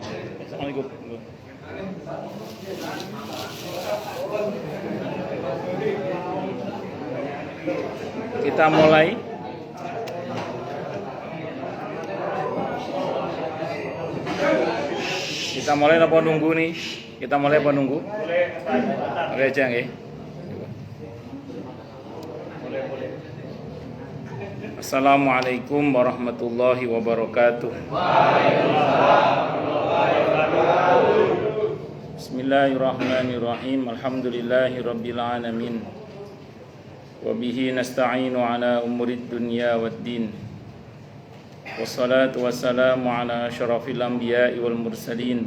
Assalamualaikum. Kita mulai. Kita mulai apa nunggu nih? Kita mulai apa nunggu? Oke aja nggih. Assalamualaikum warahmatullahi wabarakatuh. Bismillahirrahmanirrahim. Alhamdulillahirabbil alamin. Wa bihi nasta'inu ala umurid dunya waddin. Wassalatu wassalamu ala asyrafil anbiya'i wal mursalin.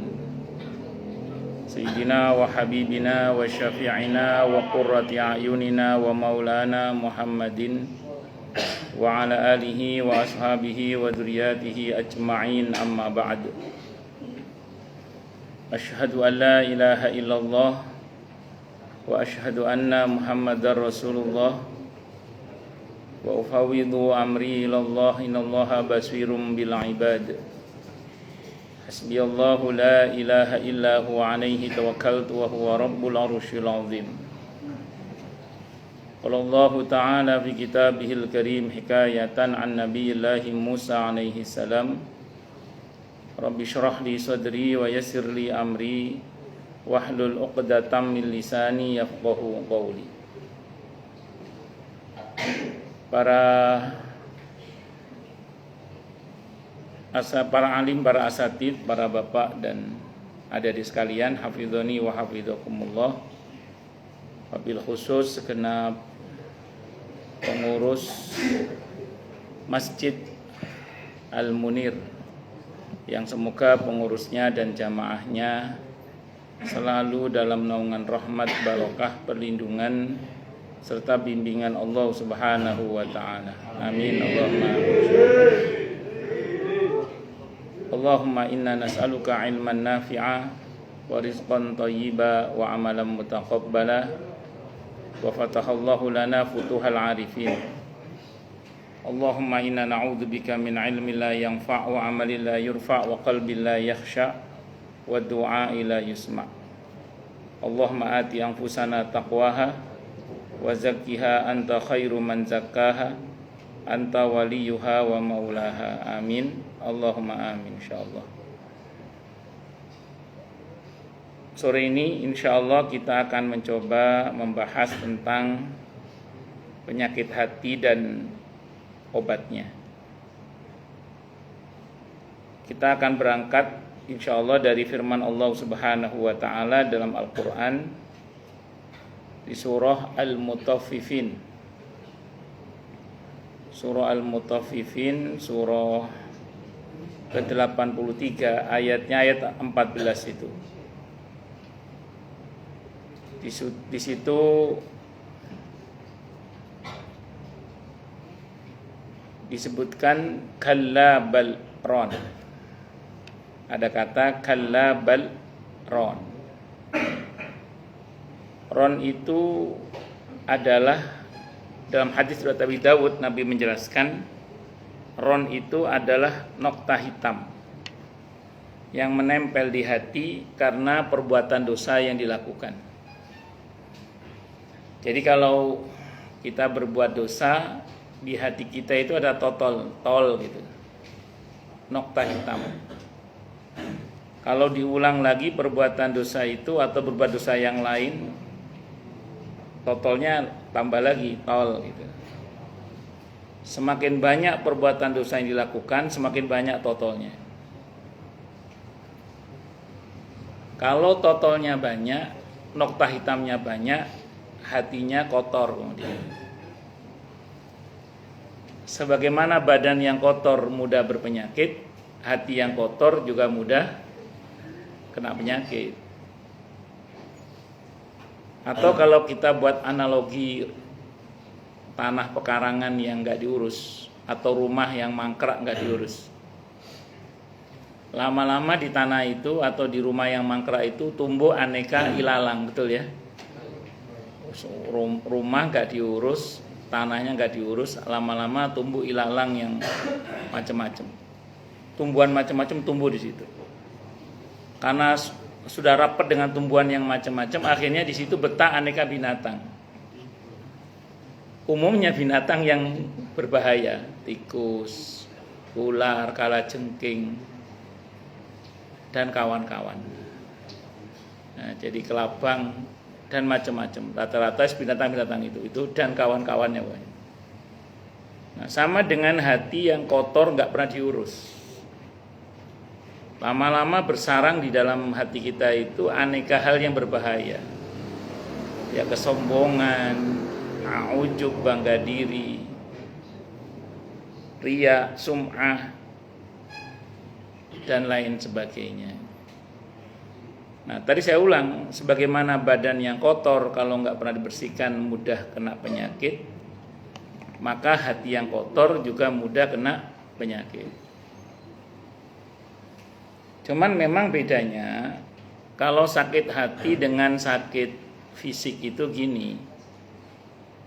Sayyidina wa habibina wa syafi'ina wa qurrati a'yunina wa maulana Muhammadin wa ala alihi wa ashabihi wa dzurriyyatihi ajma'in, amma ba'd. Asyhadu an la ilaha illallah wa asyhadu anna Muhammadar Rasulullah wa ufawwidhu amri ilallah innallaha basirum bil ibad. Hasbiyallahu la ilaha illa huwa alaihi tawakkaltu wa huwa rabbul arsyil azim. Qala Allah Ta'ala fi kitabihil karim hikayatan an nabiyillahi Musa alaihi salam. Rabbi syrah li sadri wa yassir li amri wahlul 'uqdatam min lisani yafqahu qawli. Para alim, para asatid, para bapak dan adik-adik sekalian, hafizani wa hafizakumullah. Wabil khusus segenap pengurus Masjid Al-Munir, yang semoga pengurusnya dan jamaahnya selalu dalam naungan rahmat, barokah, perlindungan serta bimbingan Allah Subhanahu wa taala. Amin. Allahumma inna nas'aluka ilman nafi'a wa rizqan thayyiba wa amalan mutaqabbala wa fatahallahu lana futuhal arifin. Allahumma inna na'udzubika min ilmin la yanfa' wa amalin la yurfa' wa qalbin la yakhsha' wa du'a'i la yusma'. Allahumma ati anfusana taqwaha wa zakkiha anta khairu man zakkaha anta waliyuha wa maulaha. Amin. Allahumma amin insyaallah. Sore ini insyaallah kita akan mencoba membahas tentang penyakit hati dan obatnya. Kita akan berangkat insyaallah dari firman Allah Subhanahu wa taala dalam Al-Qur'an di surah Al-Mutaffifin. Surah Al-Mutaffifin, surah ke-83, ayatnya ayat 14 itu. Di situ disebutkan kalla bal ron. Ada kata kalla bal ron. Ron itu adalah, dalam hadis riwayat Abi Dawud, Nabi menjelaskan ron itu adalah nokta hitam yang menempel di hati karena perbuatan dosa yang dilakukan. Jadi kalau kita berbuat dosa, di hati kita itu ada tol gitu, nokta hitam. Kalau diulang lagi perbuatan dosa itu atau berbuat dosa yang lain, totolnya tambah lagi tol gitu. Semakin banyak perbuatan dosa yang dilakukan, semakin banyak totolnya. Kalau totolnya banyak, nokta hitamnya banyak, hatinya kotor kemudian. Sebagaimana badan yang kotor mudah berpenyakit, hati yang kotor juga mudah kena penyakit. Atau kalau kita buat analogi tanah pekarangan yang nggak diurus atau rumah yang mangkrak nggak diurus, lama-lama di tanah itu atau di rumah yang mangkrak itu tumbuh aneka ilalang, betul ya? Rumah nggak diurus, tanahnya nggak diurus, lama-lama tumbuh ilalang yang macam-macam. Tumbuhan macam-macam tumbuh di situ. Karena sudah rapat dengan tumbuhan yang macam-macam, akhirnya di situ betah aneka binatang. Umumnya binatang yang berbahaya, tikus, ular, kalajengking, dan kawan-kawan. Nah, jadi kelabang dan macam-macam. Rata-rata binatang-binatang itu dan kawan-kawannya. Nah, sama dengan hati yang kotor nggak pernah diurus. Lama-lama bersarang di dalam hati kita itu aneka hal yang berbahaya. Ya, kesombongan, ujub, bangga diri, riya, sum'ah, dan lain sebagainya. Nah, tadi saya ulang, sebagaimana badan yang kotor kalau nggak pernah dibersihkan mudah kena penyakit, maka hati yang kotor juga mudah kena penyakit. Cuman memang bedanya kalau sakit hati dengan sakit fisik itu gini.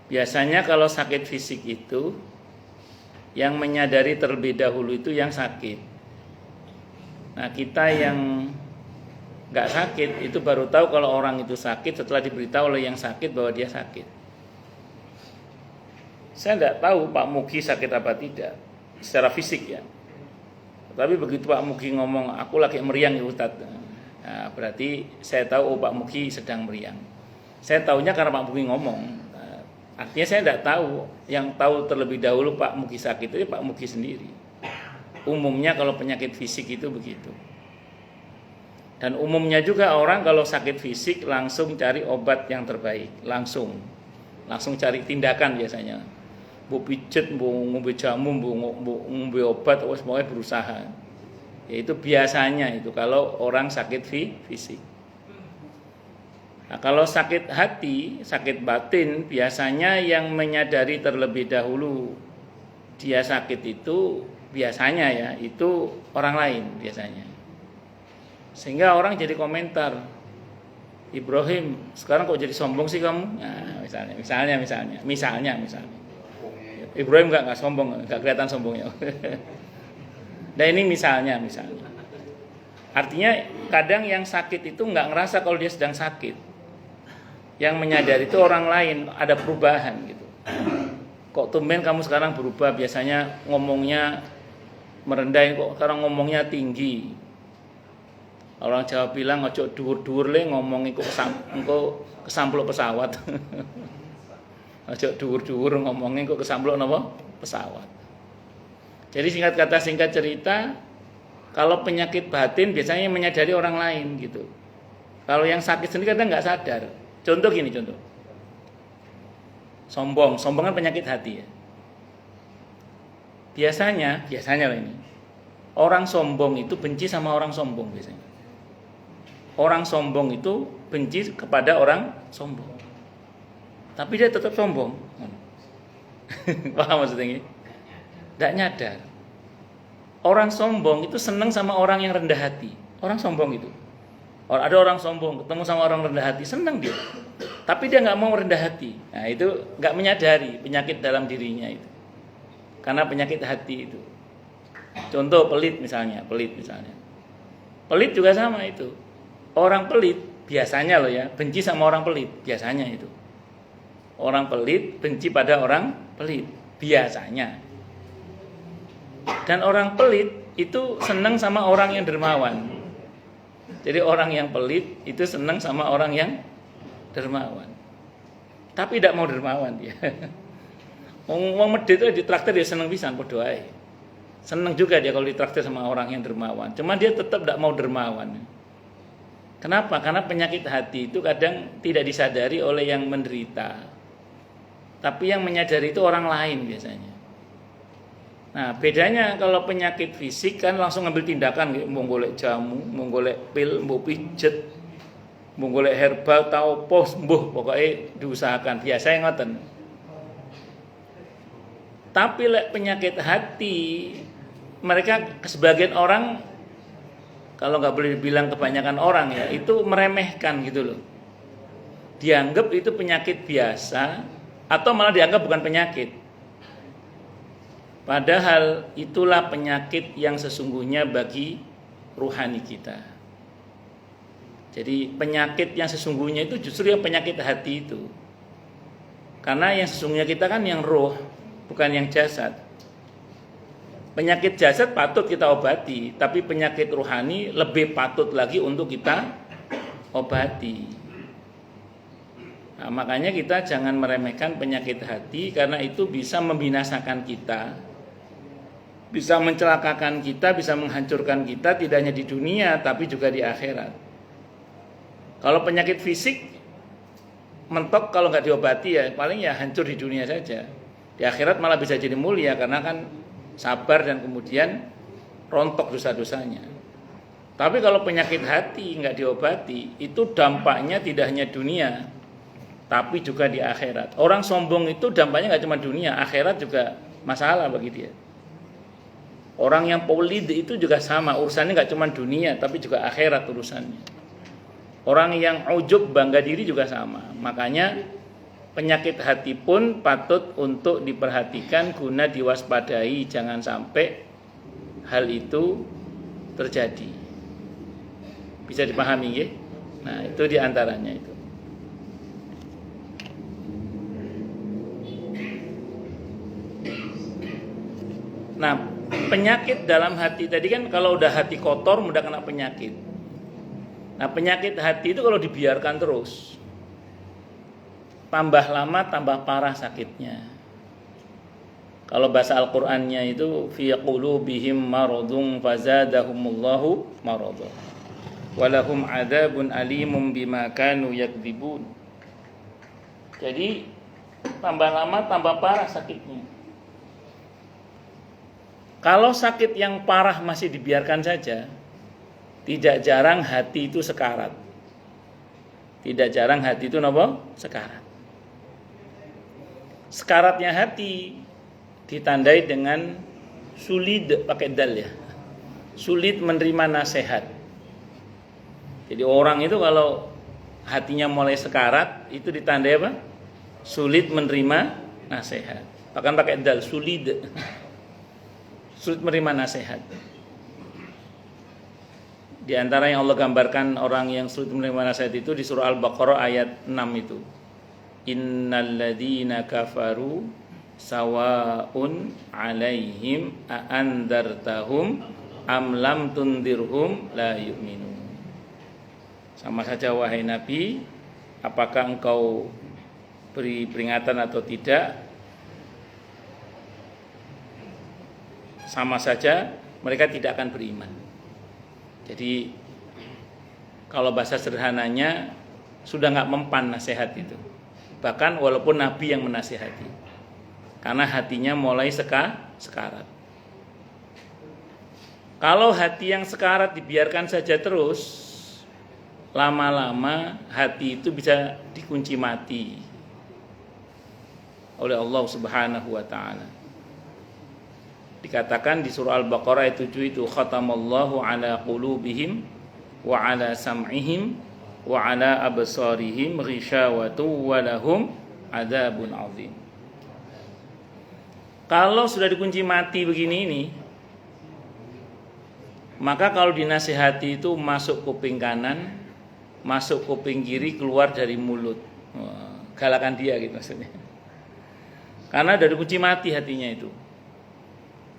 Biasanya kalau sakit fisik itu yang menyadari terlebih dahulu itu yang sakit. Nah, kita yang nggak sakit itu baru tahu kalau orang itu sakit setelah diberitahu oleh yang sakit bahwa dia sakit. Saya nggak tahu Pak Mugi sakit apa tidak secara fisik ya. Tapi begitu Pak Mugi ngomong, aku lagi meriang ya Ustadz. Nah, berarti saya tahu Pak Mugi sedang meriang. Saya tahunya karena Pak Mugi ngomong. Nah, artinya saya tidak tahu. Yang tahu terlebih dahulu Pak Mugi sakit itu Pak Mugi sendiri. Umumnya kalau penyakit fisik itu begitu. Dan umumnya juga orang kalau sakit fisik langsung cari obat yang terbaik. Langsung cari tindakan biasanya. Bu pijet, bu ngombe jamu, bu ngombe obat, semuanya berusaha. Yaitu biasanya itu kalau orang sakit fisik. Nah, kalau sakit hati, sakit batin, biasanya yang menyadari terlebih dahulu dia sakit itu biasanya ya, itu orang lain biasanya. Sehingga orang jadi komentar, Ibrahim, sekarang kok jadi sombong sih kamu? Nah, misalnya. Ibrahim nggak sombong, nggak kelihatan sombongnya. Nah, ini misalnya. Artinya kadang yang sakit itu nggak ngerasa kalau dia sedang sakit. Yang menyadari itu orang lain, ada perubahan gitu. Kok tumben kamu sekarang berubah? Biasanya ngomongnya merendah, kok sekarang ngomongnya tinggi. Orang Jawa bilang ojo dhuwur-dhuwur le ngomong engko kesampluk pesawat. Ojo dhuwur-dhuwur ngomongnya kok kesampluk napa? Pesawat. Jadi singkat kata singkat cerita, kalau penyakit batin biasanya menyadari orang lain gitu. Kalau yang sakit sendiri kadang nggak sadar. Contoh. Sombong kan penyakit hati ya. Biasanya ini. Orang sombong itu benci sama orang sombong biasanya. Orang sombong itu benci kepada orang sombong. Tapi dia tetap sombong. Paham maksudnya ini? Tidak nyadar. Orang sombong itu senang sama orang yang rendah hati. Orang sombong itu. Ada orang sombong ketemu sama orang rendah hati, senang dia. Tapi dia nggak mau rendah hati. Nah, itu nggak menyadari penyakit dalam dirinya itu. Karena penyakit hati itu. Contoh pelit misalnya. Pelit juga sama itu. Orang pelit biasanya loh ya, benci sama orang pelit biasanya itu. Orang pelit benci pada orang pelit biasanya. Dan orang pelit itu senang sama orang yang dermawan. Jadi orang yang pelit itu senang sama orang yang dermawan. Tapi tidak mau dermawan dia. Wong medhit itu ditraktir dia senang pisan padha ae. Senang juga dia kalau ditraktir sama orang yang dermawan. Cuma dia tetap tidak mau dermawan. Kenapa? Karena penyakit hati itu kadang tidak disadari oleh yang menderita. Tapi yang menyadari itu orang lain biasanya. Nah, bedanya kalau penyakit fisik kan langsung ngambil tindakan, mau golek jamu, mau golek pil, mau pijet, mau golek herbal, tau pos, pokoknya diusahakan. Biasanya ngoten. Tapi penyakit hati, mereka sebagian orang, kalau nggak boleh dibilang kebanyakan orang ya, itu meremehkan gitu loh. Dianggap itu penyakit biasa, atau malah dianggap bukan penyakit. Padahal itulah penyakit yang sesungguhnya bagi ruhani kita. Jadi penyakit yang sesungguhnya itu justru yang penyakit hati itu. Karena yang sesungguhnya kita kan yang roh, bukan yang jasad. Penyakit jasad patut kita obati, tapi penyakit rohani lebih patut lagi untuk kita obati. Nah, makanya kita jangan meremehkan penyakit hati, karena itu bisa membinasakan kita, bisa mencelakakan kita, bisa menghancurkan kita, tidak hanya di dunia tapi juga di akhirat. Kalau penyakit fisik mentok, kalau nggak diobati ya paling ya hancur di dunia saja. Di akhirat malah bisa jadi mulia karena kan sabar dan kemudian rontok dosa-dosanya. Tapi kalau penyakit hati nggak diobati, itu dampaknya tidak hanya dunia tapi juga di akhirat. Orang sombong itu dampaknya nggak cuma dunia, akhirat juga masalah bagi dia. Orang yang polid itu juga sama, urusannya nggak cuma dunia tapi juga akhirat urusannya. Orang yang ujub, bangga diri juga sama. Makanya penyakit hati pun patut untuk diperhatikan guna diwaspadai, jangan sampai hal itu terjadi. Bisa dipahami ya? Nah, itu diantaranya itu. Nah, penyakit dalam hati tadi kan kalau udah hati kotor mudah kena penyakit. Nah, penyakit hati itu kalau dibiarkan terus, tambah lama tambah parah sakitnya. Kalau bahasa Al-Qur'annya itu fi qulubihim maradun fazadahumullahu maradun walahum adzabun alimun bima kanu yakdzibun. Jadi tambah lama tambah parah sakitnya. Kalau sakit yang parah masih dibiarkan saja, tidak jarang hati itu sekarat. Tidak jarang hati itu apa? Sekarat. Sekaratnya hati ditandai dengan sulit, pakai dal ya. Sulit menerima nasihat. Jadi orang itu kalau hatinya mulai sekarat, itu ditandai apa? Sulit menerima nasihat. Bahkan pakai dal, sulit. Sulit menerima nasihat. Di antara yang Allah gambarkan orang yang sulit menerima nasihat itu di surah Al-Baqarah ayat 6 itu. Innalladzina kafaru sawaun alaihim a'andartahum am lam tundirhum la yu'minun. Sama saja wahai Nabi, apakah engkau beri peringatan atau tidak, sama saja mereka tidak akan beriman. Jadi kalau bahasa sederhananya sudah nggak mempan nasihat itu. Bahkan walaupun Nabi yang menasihati, karena hatinya mulai sekarat. Kalau hati yang sekarat dibiarkan saja terus, lama-lama hati itu bisa dikunci mati oleh Allah Subhanahu wa ta'ala. Dikatakan di surah Al-Baqarah ayat 7 itu, khatamallahu ala qulubihim wa ala sam'ihim wa ala absarihim ghishawatu wa lahum adzabun azim. Kalau sudah dikunci mati begini ini, maka kalau dinasihati itu masuk kuping kanan, masuk kuping kiri, keluar dari mulut. Galakan dia gitu maksudnya. Karena dari kunci mati hatinya itu.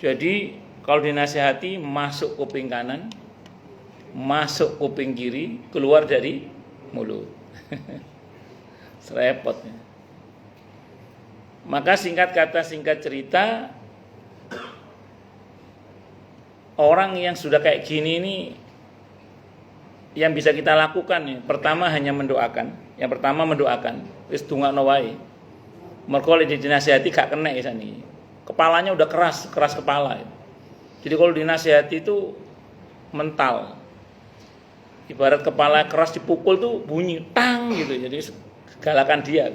Jadi kalau dinasihati masuk kuping kanan, masuk kuping kiri, keluar dari mulut. Serepotnya. Maka singkat kata singkat cerita, orang yang sudah kayak gini ini yang bisa kita lakukan nih, pertama hanya mendoakan. Yang pertama mendoakan, wis dongakno wae. Mergo lek dinasihati gak kena ya sani. Kepalanya udah keras kepala. Jadi kalau dinasihati itu mental. Ibarat kepala keras dipukul tuh bunyi tang gitu. Jadi galakan dia.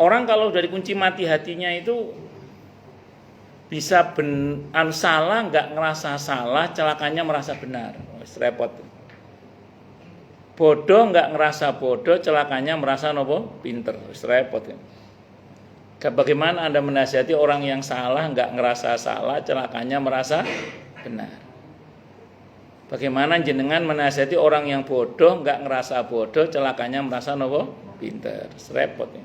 Orang kalau udah dikunci mati hatinya itu bisa salah, nggak ngerasa salah, celakanya merasa benar. Repot. Bodoh nggak ngerasa bodoh, celakanya merasa nopo pinter. Repot. Bagaimana Anda menasihati orang yang salah nggak ngerasa salah, celakanya merasa benar? Bagaimana jenengan menasihati orang yang bodoh, enggak ngerasa bodoh, celakanya merasa nopo pinter. Repot ya.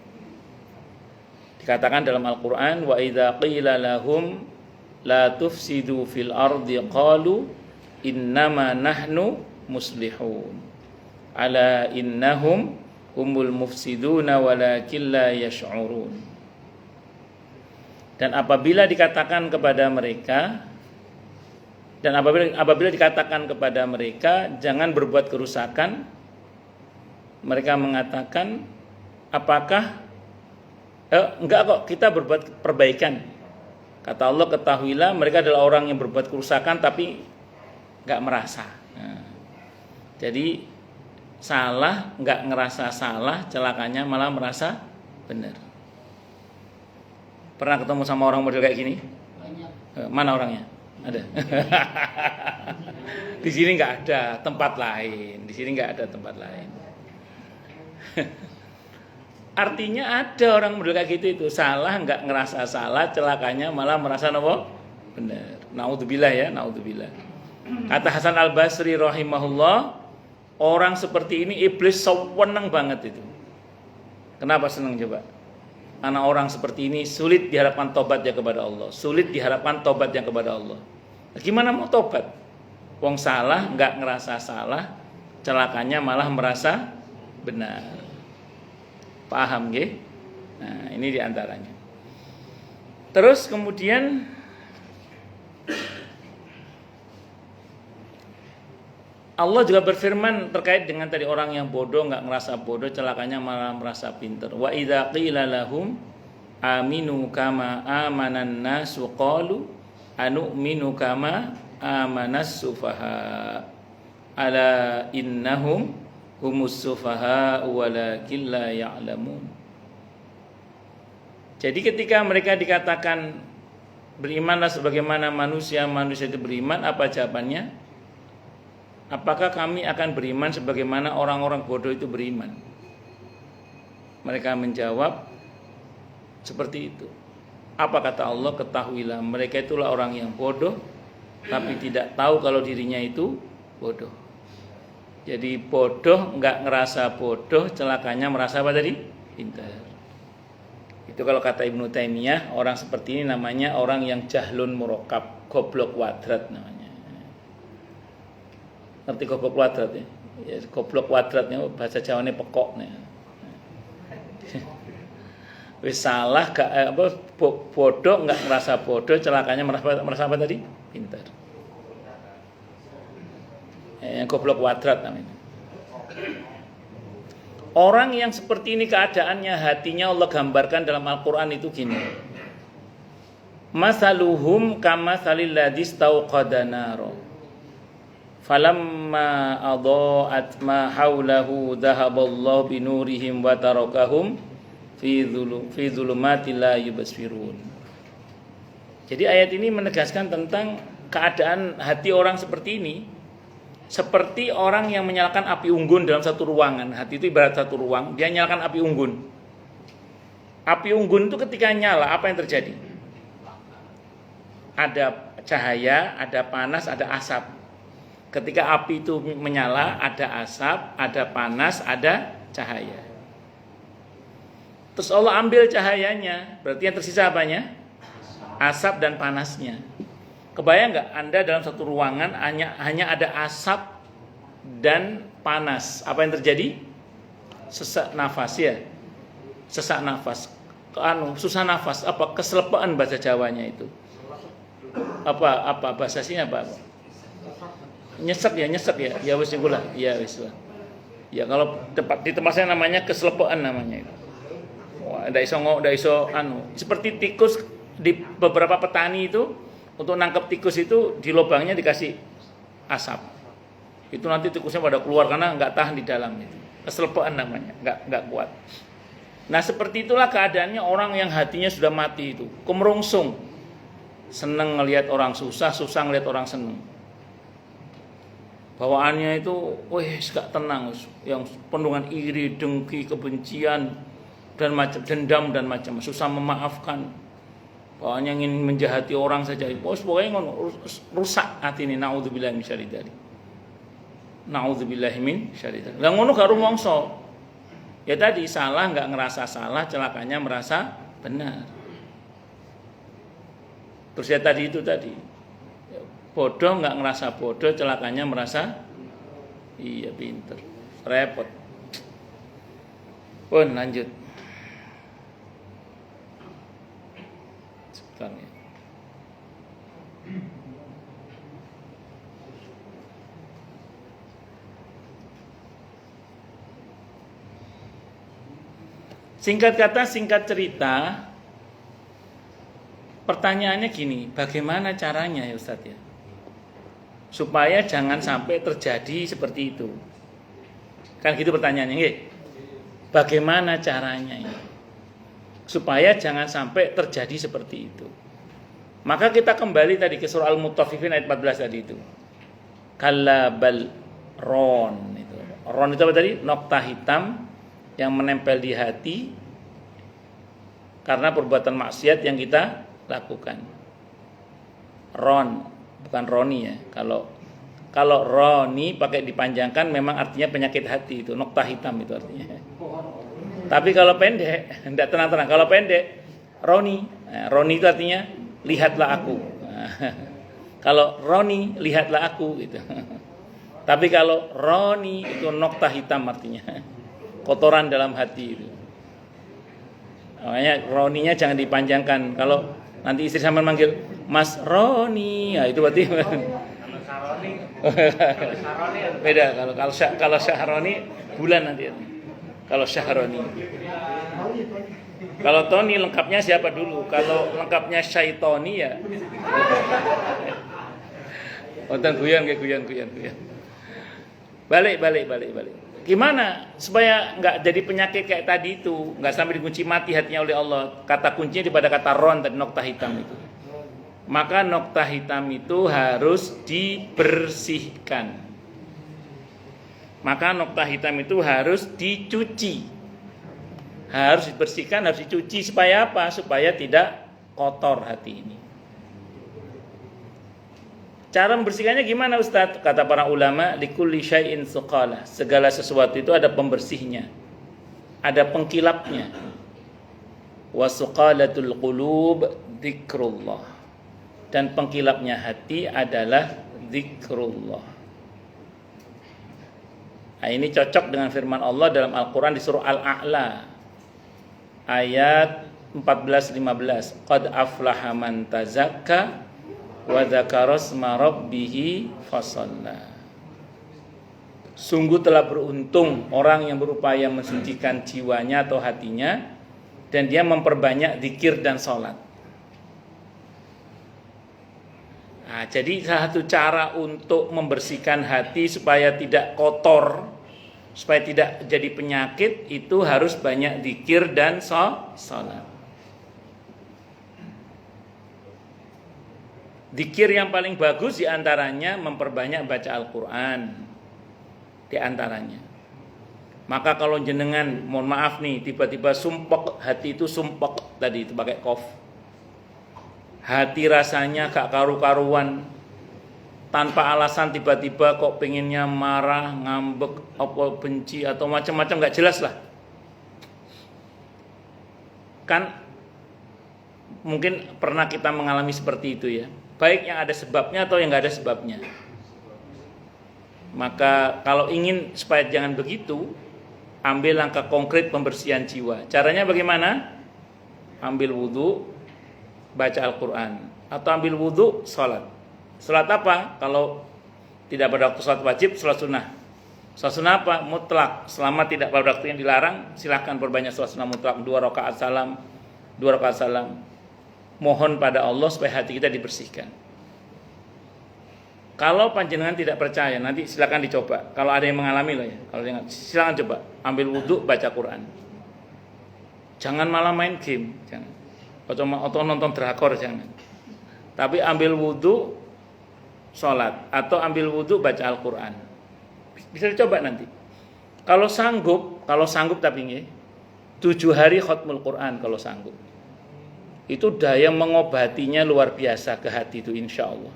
Dikatakan dalam Al-Qur'an, wa idza qila lahum la tufsidu fil ardi qalu innama nahnu muslihun. Ala innahum humul mufsiduna walakin la yash'urun. Dan apabila dikatakan kepada mereka dikatakan kepada mereka jangan berbuat kerusakan, mereka mengatakan apakah enggak kok, kita berbuat perbaikan. Kata Allah, ketahuilah mereka adalah orang yang berbuat kerusakan tapi enggak merasa. Nah, jadi salah, enggak ngerasa salah, celakanya malah merasa benar. Pernah ketemu sama orang model kayak gini? Banyak. Mana orangnya? Ada. Di sini nggak ada tempat lain. Di sini nggak ada tempat lain. Artinya ada orang model kayak gitu itu salah, nggak ngerasa salah, celakanya malah merasa nopo benar. Naudzubillah ya, naudzubillah. Kata Hasan Al Basri rahimahullah, orang seperti ini iblis seneng banget itu. Kenapa seneng coba? Karena orang seperti ini sulit diharapkan tobatnya kepada Allah, sulit diharapkan tobatnya kepada Allah. Gimana mau tobat? Wong salah, nggak ngerasa salah, celakanya malah merasa benar. Paham nggih? Nah, ini diantaranya. Terus kemudian Allah juga berfirman terkait dengan tadi orang yang bodoh, nggak ngerasa bodoh, celakanya malah merasa pintar. Wa idza qila lahum aminu kama amanan nasu qalu anu'minu kama amanas sufaha ala innahum humus sufaha walakin la ya'lamun. Jadi ketika mereka dikatakan berimanlah sebagaimana manusia itu beriman, apa jawabannya? Apakah kami akan beriman sebagaimana orang-orang bodoh itu beriman? Mereka menjawab seperti itu. Apa kata Allah? Ketahuilah mereka itulah orang yang bodoh tapi tidak tahu kalau dirinya itu bodoh. Jadi bodoh enggak ngerasa bodoh, celakanya merasa apa tadi? Pintar. Itu kalau kata Ibnu Taimiyah, orang seperti ini namanya orang yang jahlun murakkab, goblok wadrat namanya. Ngerti goblok wadrat ya? Ya goblok wadratnya bahasa Jawanya pekok nih. Wis salah gak bodoh enggak merasa bodoh, celakanya merasa apa tadi? Pintar. Yang goblok wadrat namanya. Orang yang seperti ini keadaannya, hatinya Allah gambarkan dalam Al-Qur'an itu gini. Masaluhum kamatsalil ladzi istauqada naro. Falamma adaa'at ma haulahu dhahaballahu binurihim wa tarakahum fi dzulumatil la yubsirun. Jadi ayat ini menegaskan tentang keadaan hati orang seperti ini. Seperti orang yang menyalakan api unggun dalam satu ruangan. Hati itu ibarat satu ruang, dia nyalakan api unggun. Api unggun itu ketika nyala, apa yang terjadi? Ada cahaya, ada panas, ada asap. Ketika api itu menyala, ada asap, ada panas, ada cahaya. Terus Allah ambil cahayanya, berarti yang tersisa apanya? Asap dan panasnya. Kebayang nggak Anda dalam satu ruangan hanya ada asap dan panas? Apa yang terjadi? Sesak nafas ya. Sesak nafas. Susah nafas. Apa? Keselepaan bahasa Jawanya itu. Apa bahasa sini apa? Nyesek ya. Ya wis gula. Ya wis. Ya kalau di tempat saya namanya keselepaan namanya itu. Wah, ndak iso seperti tikus di beberapa petani itu. Untuk nangkep tikus itu di lubangnya dikasih asap. Itu nanti tikusnya pada keluar karena nggak tahan di dalam itu. Keselepaan namanya, nggak kuat. Nah seperti itulah keadaannya orang yang hatinya sudah mati itu, kemerungsung, seneng ngelihat orang susah ngelihat orang seneng. Bawaannya itu, gak tenang, yang penuh dengan iri, dengki, kebencian dan macam dendam dan macam susah memaafkan. Pokoknya ingin menjahati orang saja. Pokoknya rusak hati ini. Naudzubillah min dzalik. Nauzubillahi min syarri. Lah ngono gak rumangsa. Ya tadi salah enggak ngerasa salah, celakanya merasa benar. Terus ya tadi itu tadi. Bodoh enggak ngerasa bodoh, celakanya merasa iya pinter. Repot. Pun lanjut. Sebentar ya. Singkat kata, singkat cerita, pertanyaannya gini, bagaimana caranya ya Ustadz ya? Supaya jangan sampai terjadi seperti itu. Kan gitu pertanyaannya, nggih. Bagaimana caranya ya? Supaya jangan sampai terjadi seperti itu. Maka kita kembali tadi ke surah Al-Mutaffifin ayat 14 tadi itu. Kalla bal ron itu. Ron itu apa tadi? Nokta hitam yang menempel di hati karena perbuatan maksiat yang kita lakukan. Ron, bukan Roni ya. Kalau Roni pakai dipanjangkan memang artinya penyakit hati itu, nokta hitam itu artinya. Tapi kalau pendek, tidak tenang-tenang. Kalau pendek, Roni. Nah, Roni itu artinya lihatlah aku. Nah, kalau Roni, lihatlah aku gitu. Tapi kalau Roni itu nokta hitam artinya. Kotoran dalam hati itu. Makanya Roninya jangan dipanjangkan. Kalau nanti istri sama manggil Mas Roni, ya itu berarti beda. Kalau Syahroni bulan nanti. Kalau Syahroni. Kalau Tony lengkapnya siapa dulu? Kalau lengkapnya Syaitoni ya. Wonten guyon. Balik. Gimana supaya nggak jadi penyakit kayak tadi itu, nggak sampai dikunci mati hatinya oleh Allah? Kata kuncinya pada kata ron tadi, nokta hitam itu. Maka nokta hitam itu harus dibersihkan. Maka nokta hitam itu harus dicuci. Harus dibersihkan, harus dicuci supaya apa? Supaya tidak kotor hati ini. Cara membersihkannya gimana Ustaz? Kata para ulama, likulli syai'in suqalah. Segala sesuatu itu ada pembersihnya. Ada pengkilapnya. Wa suqalatul qulub dzikrullah. Dan pengkilapnya hati adalah dzikrullah. Nah, ini cocok dengan firman Allah dalam Al-Qur'an di surah Al-A'la. Ayat 14-15. Qad aflaha man tazakka wa dzakara asma rabbih fasalla. Sungguh telah beruntung orang yang berupaya mensucikan jiwanya atau hatinya dan dia memperbanyak zikir dan salat. Nah, jadi salah satu cara untuk membersihkan hati supaya tidak kotor, supaya tidak jadi penyakit, itu harus banyak zikir dan salat. Zikir yang paling bagus diantaranya memperbanyak baca Al-Quran. Diantaranya. Maka kalau jenengan, mohon maaf nih, tiba-tiba sumpek, hati itu sumpek, tadi itu pakai qaf. Hati rasanya gak karu-karuan. Tanpa alasan tiba-tiba kok pengennya marah, ngambek, apa benci, atau macam-macam gak jelas lah. Kan mungkin pernah kita mengalami seperti itu ya. Baik yang ada sebabnya atau yang nggak ada sebabnya. Maka kalau ingin supaya jangan begitu, ambil langkah konkret pembersihan jiwa. Caranya bagaimana? Ambil wudhu, baca Al-Quran. Atau ambil wudhu, sholat. Sholat apa? Kalau tidak pada waktu sholat wajib, sholat sunnah. Sholat sunnah apa? Mutlak. Selama tidak pada waktu yang dilarang, silahkan perbanyak sholat sunnah mutlak. 2 rakaat salam. Mohon pada Allah supaya hati kita dibersihkan. Kalau panjenengan tidak percaya, nanti silakan dicoba. Kalau ada yang mengalami loh ya. Kalau silakan coba. Ambil wudhu, baca Quran. Jangan malah main game, jangan. Atau nonton drakor, jangan. Tapi ambil wudhu, sholat. Atau ambil wudhu, baca Al-Quran. Bisa dicoba nanti. Kalau sanggup tapi ini 7 hari khatmul Quran kalau sanggup. Itu daya mengobatinya luar biasa ke hati itu insya Allah.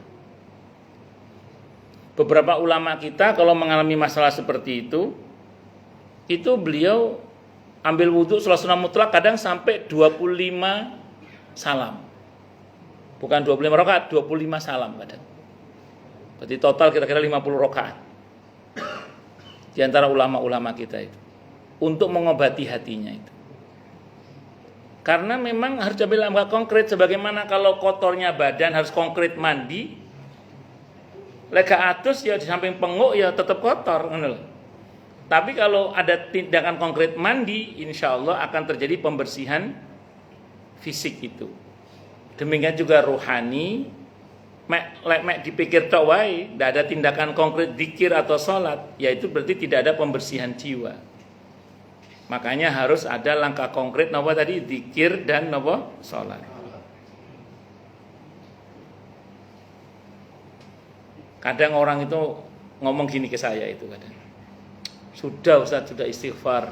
beberapa ulama kita kalau mengalami masalah seperti itu beliau ambil wudhu sholat sunnah mutlak kadang sampai 25 salam. Bukan 25 rakaat, 25 salam kadang. Berarti total kira-kira 50 rakaat. Di antara ulama-ulama kita itu. Untuk mengobati hatinya itu. Karena memang harus ambil langkah konkret. Sebagaimana kalau kotornya badan harus konkret mandi. Lega atus ya di samping penguk ya tetap kotor. Tapi kalau ada tindakan konkret mandi, insya Allah akan terjadi pembersihan fisik itu. Demikian juga rohani, mek dipikir tok wae, tidak ada tindakan konkret zikir atau sholat, yaitu berarti tidak ada pembersihan jiwa. Makanya harus ada langkah konkret napa tadi zikir dan napa sholat. Kadang orang itu ngomong gini ke saya itu kadang. Sudah Ustaz, sudah istighfar,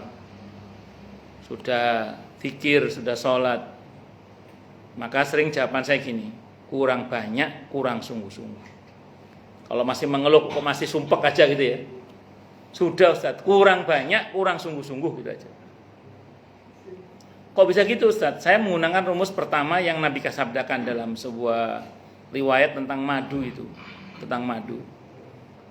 sudah zikir, sudah sholat. Maka sering jawaban saya gini, kurang banyak, kurang sungguh-sungguh. Kalau masih mengeluh kok masih sumpek aja gitu ya. Sudah Ustaz, kurang banyak, kurang sungguh-sungguh gitu aja. Kok bisa gitu Ustaz? Saya menggunakan rumus pertama yang Nabi sabdakan dalam sebuah riwayat tentang madu itu. Tentang madu.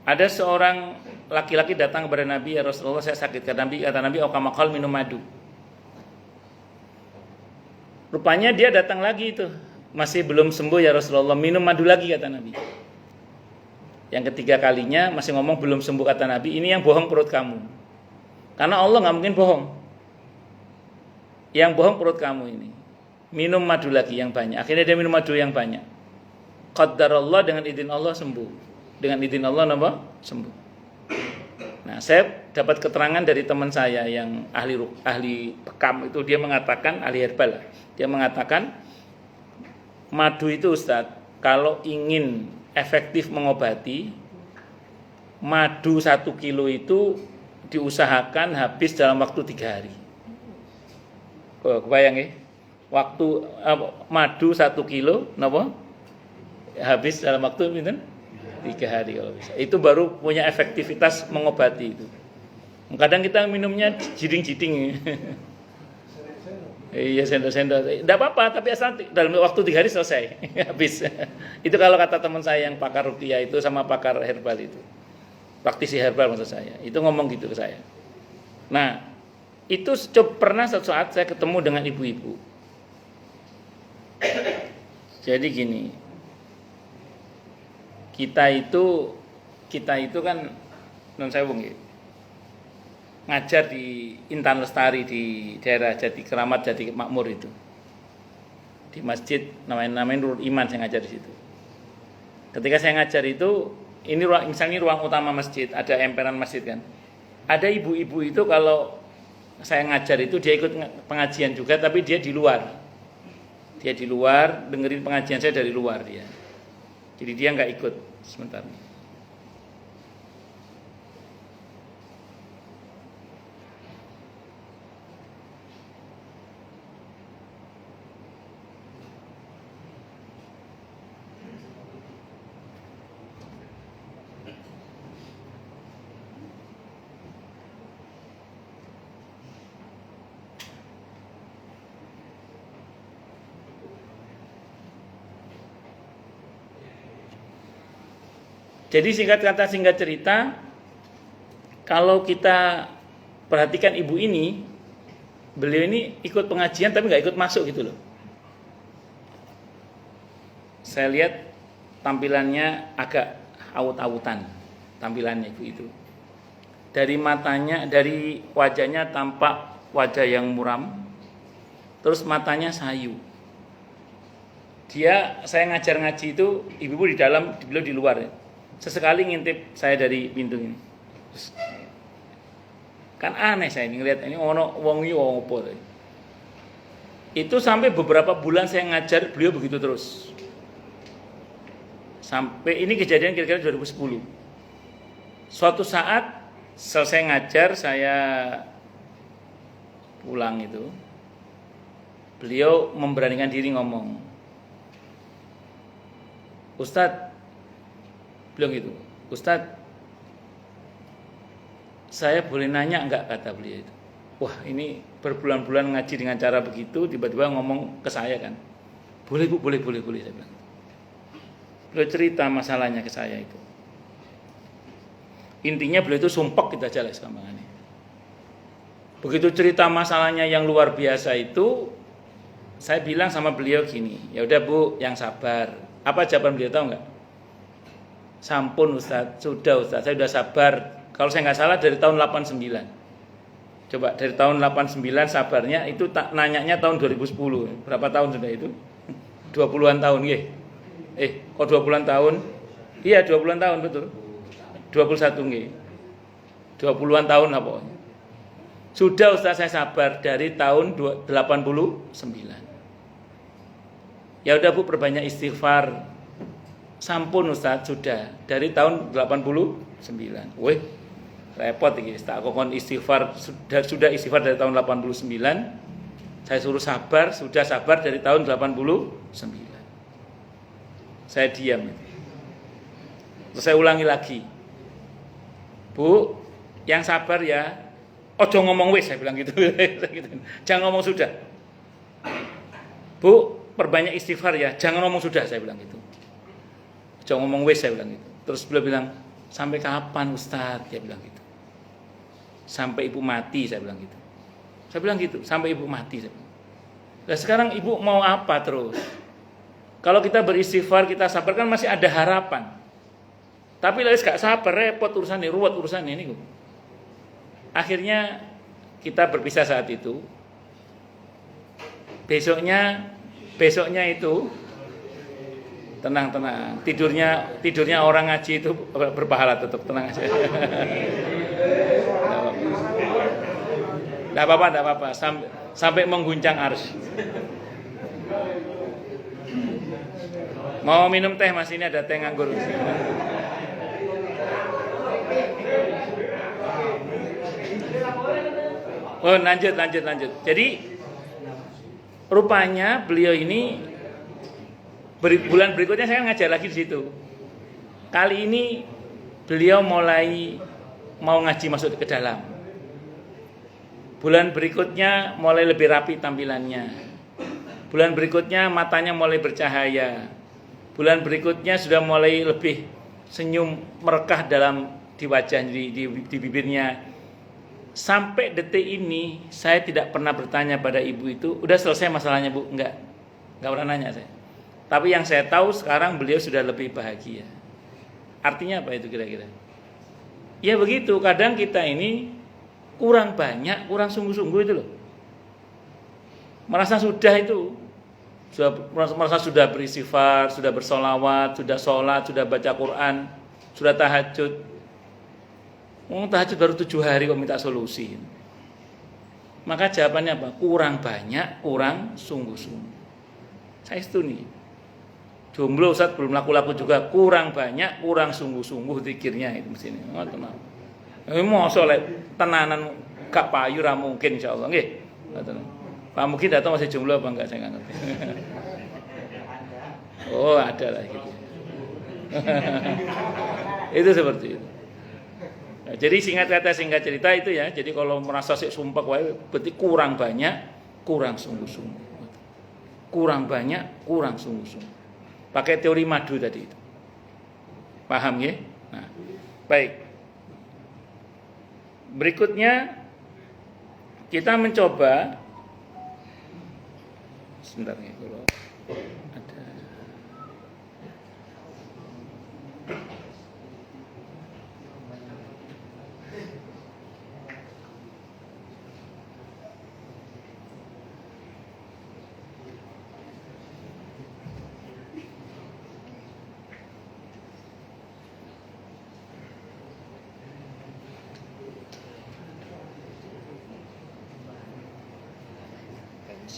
Ada seorang laki-laki datang kepada Nabi, ya Rasulullah saya sakit. Kata Nabi, "Okamakal minum madu." Rupanya dia datang lagi itu. Masih belum sembuh ya Rasulullah, minum madu lagi kata Nabi. Yang ketiga kalinya masih ngomong belum sembuh kata Nabi, ini yang bohong perut kamu. Karena Allah gak mungkin bohong. Yang bohong perut kamu ini. Minum madu lagi yang banyak. Akhirnya dia minum madu yang banyak. Qaddarallah, dengan izin Allah sembuh. Dengan izin Allah sembuh. Nah, saya dapat keterangan dari teman saya yang ahli bekam itu, dia mengatakan, ahli herbal. Dia mengatakan madu itu Ustadz, kalau ingin efektif mengobati, madu 1 kilo itu diusahakan habis dalam waktu 3 hari. Kebayang ya? Waktu madu 1 kilo, habis dalam waktu 3 hari kalau bisa. Itu baru punya efektivitas mengobati itu. Kadang kita minumnya jiding-jiding. Iya, sendok-sendok. Tidak apa-apa, tapi asal dalam waktu 3 hari selesai. Habis. Itu kalau kata teman saya yang pakar ruqyah itu sama pakar herbal itu. Praktisi herbal maksud saya. Itu ngomong gitu ke saya. Nah, itu pernah suatu saat saya ketemu dengan ibu-ibu. Jadi gini. Kita itu kan non sewung gitu. Ngajar di Intan Lestari di daerah Jati Keramat, Jati Makmur itu. Di masjid namanya Nurul Iman saya ngajar di situ. Ketika saya ngajar itu, ini ruang utama masjid, ada emperan masjid kan. Ada ibu-ibu itu kalau saya ngajar itu dia ikut pengajian juga, tapi dia di luar. Dia di luar dengerin pengajian saya dari luar dia. Jadi dia nggak ikut sebentar. Jadi singkat cerita, kalau kita perhatikan ibu ini, beliau ini ikut pengajian tapi nggak ikut masuk gitu loh. Saya lihat tampilannya agak awut-awutan, tampilannya ibu itu. Dari matanya, dari wajahnya tampak wajah yang muram, terus matanya sayu. Saya ngajar ngaji itu, ibu-ibu di dalam, beliau di luar ya. Sesekali ngintip saya dari pintu ini. Terus, kan aneh saya ini ngelihat ini ono wong iki opo. Itu sampai beberapa bulan saya ngajar beliau begitu terus. Sampai ini kejadian kira-kira 2010. Suatu saat selesai ngajar saya pulang itu. Beliau memberanikan diri ngomong. Ustadz, bilang gitu, Ustadz, saya boleh nanya enggak, kata beliau itu. Wah, ini berbulan-bulan ngaji dengan cara begitu, tiba-tiba ngomong ke saya kan. Boleh Bu, boleh, saya bilang. Beliau cerita masalahnya ke saya itu. Intinya beliau itu sumpek kita aja lah sekambangannya. Begitu cerita masalahnya yang luar biasa itu, saya bilang sama beliau gini, ya udah Bu, yang sabar. Apa jawaban beliau, tahu enggak? Sampun Ustadz, sudah Ustadz, saya sudah sabar. Kalau saya nggak salah dari tahun 89. Coba dari tahun 89 sabarnya, itu nanyanya tahun 2010. Berapa tahun sudah itu? 20-an tahun, nggih. Kok 20-an tahun? Iya, 20-an tahun betul. 21 nggih. 20-an tahun lah pokoknya. Sudah Ustaz, saya sabar dari tahun 89. Ya udah Bu, perbanyak istighfar. Sampun Ustaz, sudah dari tahun 89. Wih, repot ini. Tak kokon istighfar, sudah istighfar dari tahun 89. Saya suruh sabar, sudah sabar dari tahun 89. Saya diam. Terus saya ulangi lagi. Bu, yang sabar ya. Ojo ngomong wis, saya bilang gitu. Jangan ngomong sudah. Bu, perbanyak istighfar ya. Jangan ngomong sudah, saya bilang gitu. Ojo ngomong wis, saya bilang gitu. Terus beliau bilang, sampai kapan Ustadz? Dia bilang gitu. Sampai ibu mati, saya bilang gitu. Saya bilang gitu, sampai ibu mati. Saya bilang. Nah sekarang ibu mau apa terus? Kalau kita beristighfar, kita sabar kan masih ada harapan. Tapi lagi gak sabar, repot urusannya, ruwet urusannya ini. Akhirnya kita berpisah saat itu. Besoknya itu tenang. Tidurnya orang ngaji itu berpahala, tetap tenang aja. Tidak apa-apa. Sampai mengguncang arsy. Mau minum teh Mas, ini ada teh nganggur. Oh, lanjut. Jadi rupanya beliau ini bulan berikutnya saya ngajar lagi di situ. Kali ini beliau mulai mau ngaji masuk ke dalam. Bulan berikutnya mulai lebih rapi tampilannya. Bulan berikutnya matanya mulai bercahaya. Bulan berikutnya sudah mulai lebih senyum merekah di wajah, di bibirnya. Sampai detik ini saya tidak pernah bertanya pada ibu itu, udah selesai masalahnya Bu? Enggak pernah nanya saya. Tapi yang saya tahu sekarang beliau sudah lebih bahagia. Artinya apa itu kira-kira? Ya begitu, kadang kita ini kurang banyak, kurang sungguh-sungguh itu loh. Merasa sudah itu, merasa sudah beristighfar, sudah bersolawat, sudah sholat, sudah baca Quran, sudah tahajud. Tahajud baru 7 hari kok minta solusi. Maka jawabannya apa? Kurang banyak, kurang sungguh-sungguh. Saya itu nih. Jomblo Ustaz belum laku-laku juga, kurang banyak, kurang sungguh-sungguh zikirnya itu mesti. Tenang. Mosok lek tenanan gak payu ra mungkin insyaallah nggih. Ngoten. Pak mungkin datang masih jomblo apa enggak saya enggak ngerti. Oh, ada lah gitu. Itu seperti itu. Nah, jadi singkat cerita itu ya. Jadi kalau merasa sumpah wae berarti kurang banyak, kurang sungguh-sungguh. Kurang banyak, kurang sungguh-sungguh. Pakai teori madu tadi itu. Paham ya? Nah, baik. Berikutnya kita mencoba sebentar nih kalau ada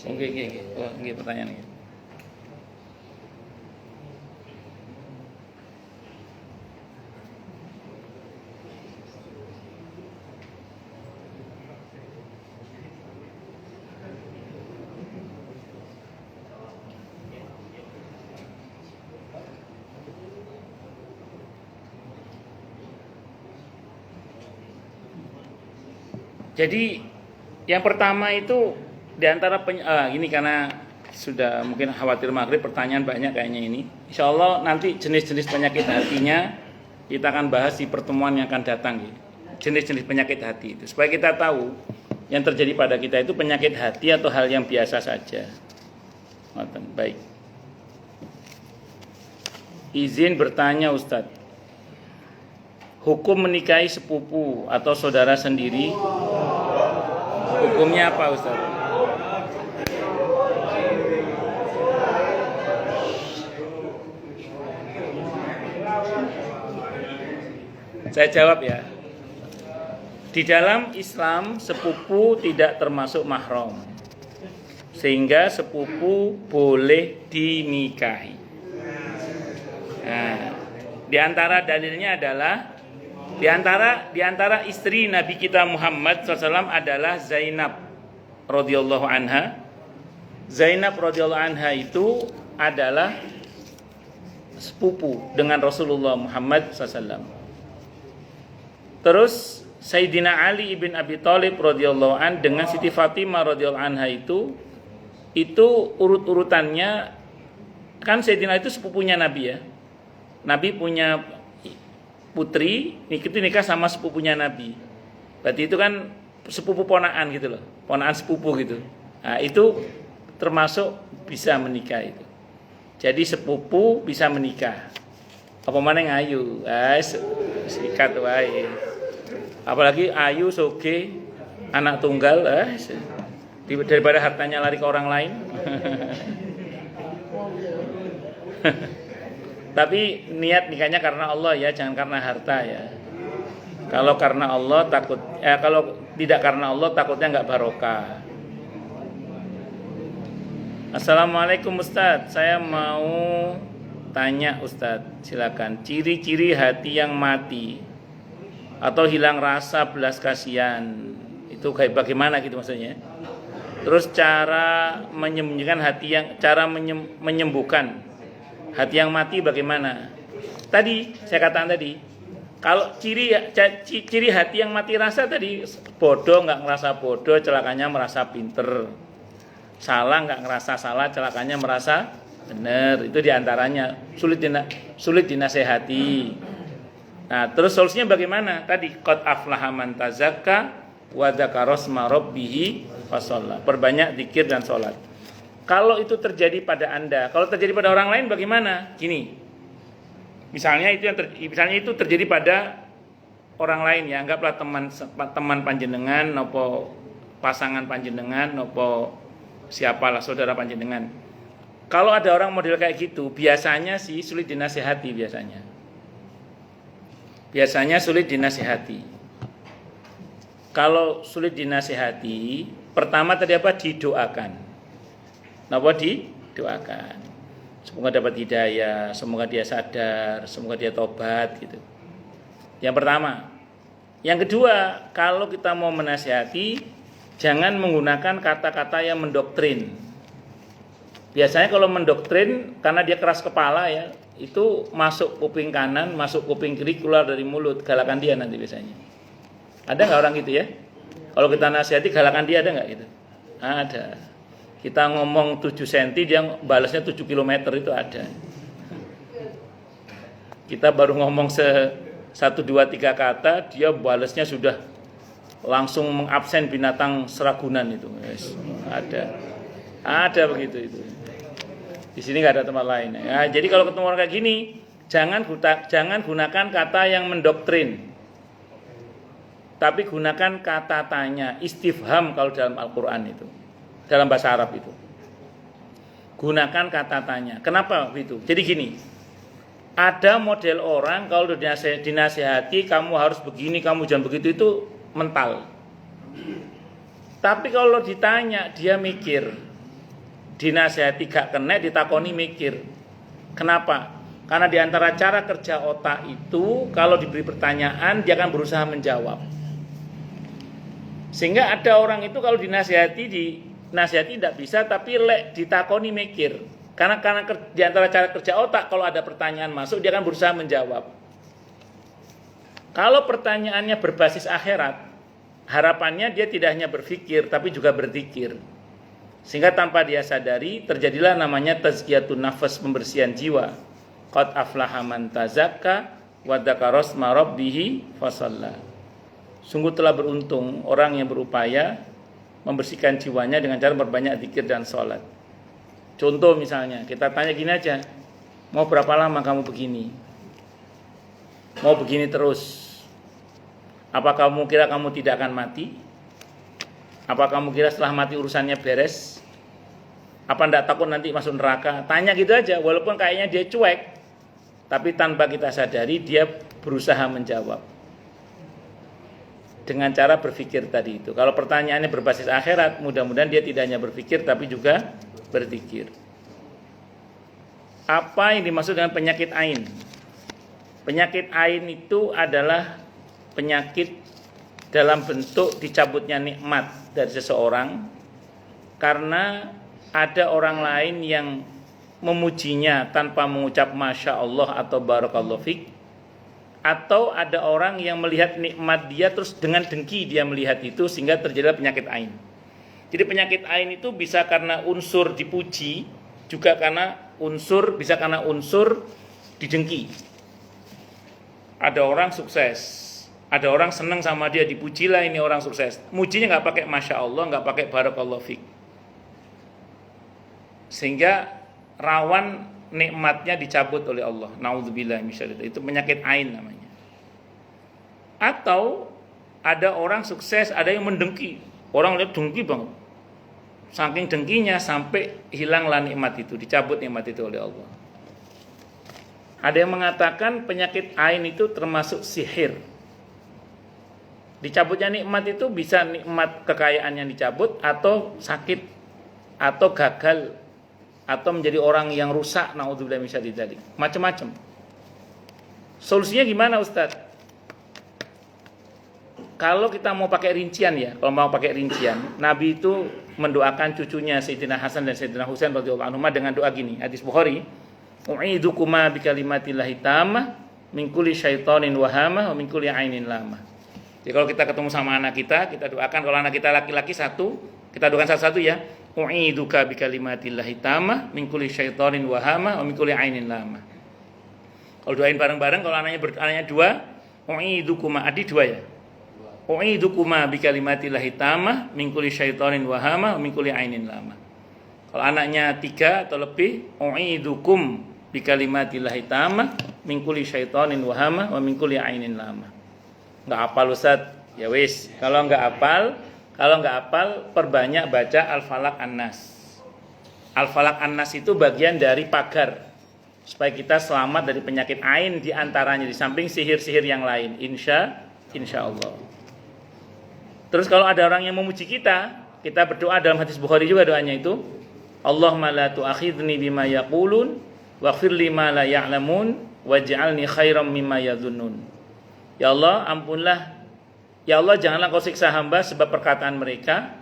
Oke. Oh, pertanyaan ini. Jadi yang pertama itu diantara ini karena sudah mungkin khawatir maghrib, pertanyaan banyak kayaknya ini. Insya Allah nanti jenis-jenis penyakit hatinya kita akan bahas di pertemuan yang akan datang. Jenis-jenis penyakit hati itu supaya kita tahu yang terjadi pada kita itu penyakit hati atau hal yang biasa saja. Baik. Izin bertanya Ustadz, hukum menikahi sepupu atau saudara sendiri, hukumnya apa Ustadz? Saya jawab ya. Di dalam Islam sepupu tidak termasuk mahram, sehingga sepupu boleh dinikahi. Nah, di antara dalilnya adalah di antara istri Nabi kita Muhammad SAW adalah Zainab radhiyallahu anha. Zainab radhiyallahu anha itu adalah sepupu dengan Rasulullah Muhammad SAW. Terus Sayyidina Ali ibn Abi Thalib radhiyallahu an dengan Siti Fatimah radhiyallahu anha itu urut-urutannya kan Sayyidina itu sepupunya Nabi ya. Nabi punya putri, itu nikah sama sepupunya Nabi. Berarti itu kan sepupu ponaan gitu loh, ponaan sepupu gitu. Nah, itu termasuk bisa menikah itu. Jadi sepupu bisa menikah. Apa mana yang ayu? Sikat wae. Apalagi ayu soge anak tunggal daripada hartanya lari ke orang lain. Tapi niat nikahnya karena Allah ya, jangan karena harta ya. Kalau karena Allah kalau tidak karena Allah takutnya nggak barokah. Assalamualaikum Ustadz, saya mau tanya Ustadz, silakan. Ciri-ciri hati yang mati atau hilang rasa belas kasihan itu kayak bagaimana gitu maksudnya? Terus cara menyembuhkan menyembuhkan hati yang mati bagaimana? Tadi saya katakan tadi, kalau ciri hati yang mati rasa tadi, bodoh nggak ngerasa bodoh, celakanya merasa pinter. Salah nggak ngerasa salah, celakanya merasa benar. Itu diantaranya sulit dinasehati. Nah, terus solusinya bagaimana? Tadi qad aflaha man tazakka wa dzakara asma rabbih fasalla. Perbanyak zikir dan salat. Kalau itu terjadi pada Anda, kalau terjadi pada orang lain bagaimana? Gini. Misalnya itu terjadi pada orang lain ya, anggaplah teman panjenengan nopo pasangan panjenengan nopo siapalah saudara panjenengan. Kalau ada orang model kayak gitu, biasanya sih sulit dinasehati biasanya. Biasanya sulit dinasehati. Kalau sulit dinasehati, pertama tadi apa? Didoakan. Napa didoakan? Semoga dapat hidayah, semoga dia sadar, semoga dia tobat gitu. Yang pertama. Yang kedua, kalau kita mau menasehati, jangan menggunakan kata-kata yang mendoktrin. Biasanya kalau mendoktrin karena dia keras kepala ya, itu masuk kuping kanan, masuk kuping kiri, keluar dari mulut, galakan dia nanti biasanya. Ada nggak orang gitu ya? Kalau kita nasihati galakan dia ada nggak gitu? Ada. Kita ngomong 7 cm, dia balasnya 7 km itu ada. Kita baru ngomong 1, 2, 3 kata, dia balasnya sudah langsung mengabsen binatang seragunan itu. Yes, ada begitu itu. Di sini nggak ada tempat lain. Ya, jadi kalau ketemu orang kayak gini, jangan gunakan kata yang mendoktrin, tapi gunakan kata tanya, istifham kalau dalam Al-Quran itu, dalam bahasa Arab itu. Gunakan kata tanya. Kenapa itu? Jadi gini, ada model orang kalau dinasehati, kamu harus begini, kamu jangan begitu, itu mental. Tapi kalau ditanya, dia mikir. Dinasehati gak kena, ditakoni mikir. Kenapa? Karena diantara cara kerja otak itu, kalau diberi pertanyaan dia akan berusaha menjawab. Sehingga ada orang itu kalau dinasehati tidak bisa, tapi ditakoni mikir. Karena diantara cara kerja otak, kalau ada pertanyaan masuk dia akan berusaha menjawab. Kalau pertanyaannya berbasis akhirat, harapannya dia tidak hanya berpikir tapi juga berzikir. Sehingga tanpa dia sadari terjadilah namanya tazkiyatun nafas, pembersihan jiwa. Qad aflaha man tazakka wa dzakara asma rabbih fasalla. Sungguh telah beruntung orang yang berupaya membersihkan jiwanya dengan cara berbanyak zikir dan sholat. Contoh misalnya, kita tanya gini aja, mau berapa lama kamu begini? Mau begini terus? Apa kamu kira kamu tidak akan mati? Apa kamu kira setelah mati urusannya beres? Apa enggak takut nanti masuk neraka? Tanya gitu aja, walaupun kayaknya dia cuek, tapi tanpa kita sadari dia berusaha menjawab dengan cara berpikir tadi itu. Kalau pertanyaannya berbasis akhirat, mudah-mudahan dia tidak hanya berpikir tapi juga berzikir. Apa yang dimaksud dengan penyakit ain? Penyakit ain itu adalah penyakit dalam bentuk dicabutnya nikmat dari seseorang karena ada orang lain yang memujinya tanpa mengucap Masya Allah atau Barakallahu Fik, atau ada orang yang melihat nikmat dia terus dengan dengki dia melihat itu sehingga terjadi penyakit ain. Jadi penyakit ain itu bisa karena unsur dipuji, juga karena bisa karena unsur didengki. Ada orang sukses, ada orang senang sama dia, dipujilah ini orang sukses. Mujinya nggak pakai Masya Allah, nggak pakai Barakallahu Fik, sehingga rawan nikmatnya dicabut oleh Allah. Naudzubillah misalnya, itu penyakit ain namanya. Atau ada orang sukses, ada yang mendengki. Orang lihat dengki banget, saking dengkinya sampai hilanglah nikmat itu, dicabut nikmat itu oleh Allah. Ada yang mengatakan penyakit ain itu termasuk sihir. Dicabutnya nikmat itu bisa nikmat kekayaan yang dicabut, atau sakit, atau gagal, atau menjadi orang yang rusak. Naudzubillah min syarri dzalik. Macam-macam. Solusinya gimana Ustaz? Kalau kita mau pakai rincian ya, kalau mau pakai rincian, Nabi itu mendoakan cucunya Sayyidina Hasan dan Sayyidina Husain radhiyallahu anhuma dengan doa gini, hadis Bukhari, "U'idukuma bi kalimatillahi tammah min kulli syaitanin wahamah wa min kulli ainin lamah." Jadi kalau kita ketemu sama anak kita doakan, kalau anak kita laki-laki satu, kita doakan satu-satu ya. U'iduka bi kalimatillahi tammah min kulli syaitanin wahamah wa min kulli ainin lamah. Kalau doain bareng-bareng, kalau anaknya dua, u'idukuma, adik dua ya. U'idukuma bi kalimatillahi tammah min kulli syaitanin wahamah wa min kulli ainin lamah. Kalau anaknya tiga atau lebih, u'idukum bi kalimatillahi tammah min kulli syaitanin wahamah wa min kulli ainin lamah. Enggak hafal Ustaz? Ya wis, kalau enggak hafal, perbanyak baca Al-Falaq An-Nas. Al-Falaq An-Nas itu bagian dari pagar supaya kita selamat dari penyakit ain, di antaranya di samping sihir-sihir yang lain. Insya Allah. Terus kalau ada orang yang memuji kita berdoa dalam hadis Bukhari juga doanya itu, Allahumma la tu'akhidni bima yaqulun waghfir li ma la ya'lamun waj'alni khairam mimma yadhunnun. Ya Allah, ampunlah. Ya Allah, janganlah kau siksa hamba sebab perkataan mereka.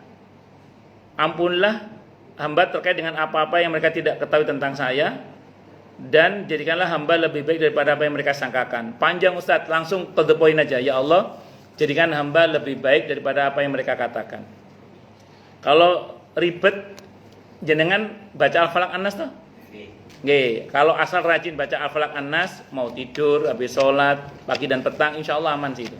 Ampunlah hamba terkait dengan apa-apa yang mereka tidak ketahui tentang saya, dan jadikanlah hamba lebih baik daripada apa yang mereka sangkakan. Panjang Ustaz, langsung to the point aja. Ya Allah, jadikan hamba lebih baik daripada apa yang mereka katakan. Kalau ribet, jenengan baca Al-Falaq An-Nas toh? Nggih, kalau asal rajin baca Al-Falaq An-Nas, mau tidur, habis sholat, pagi dan petang, insya Allah aman sih itu.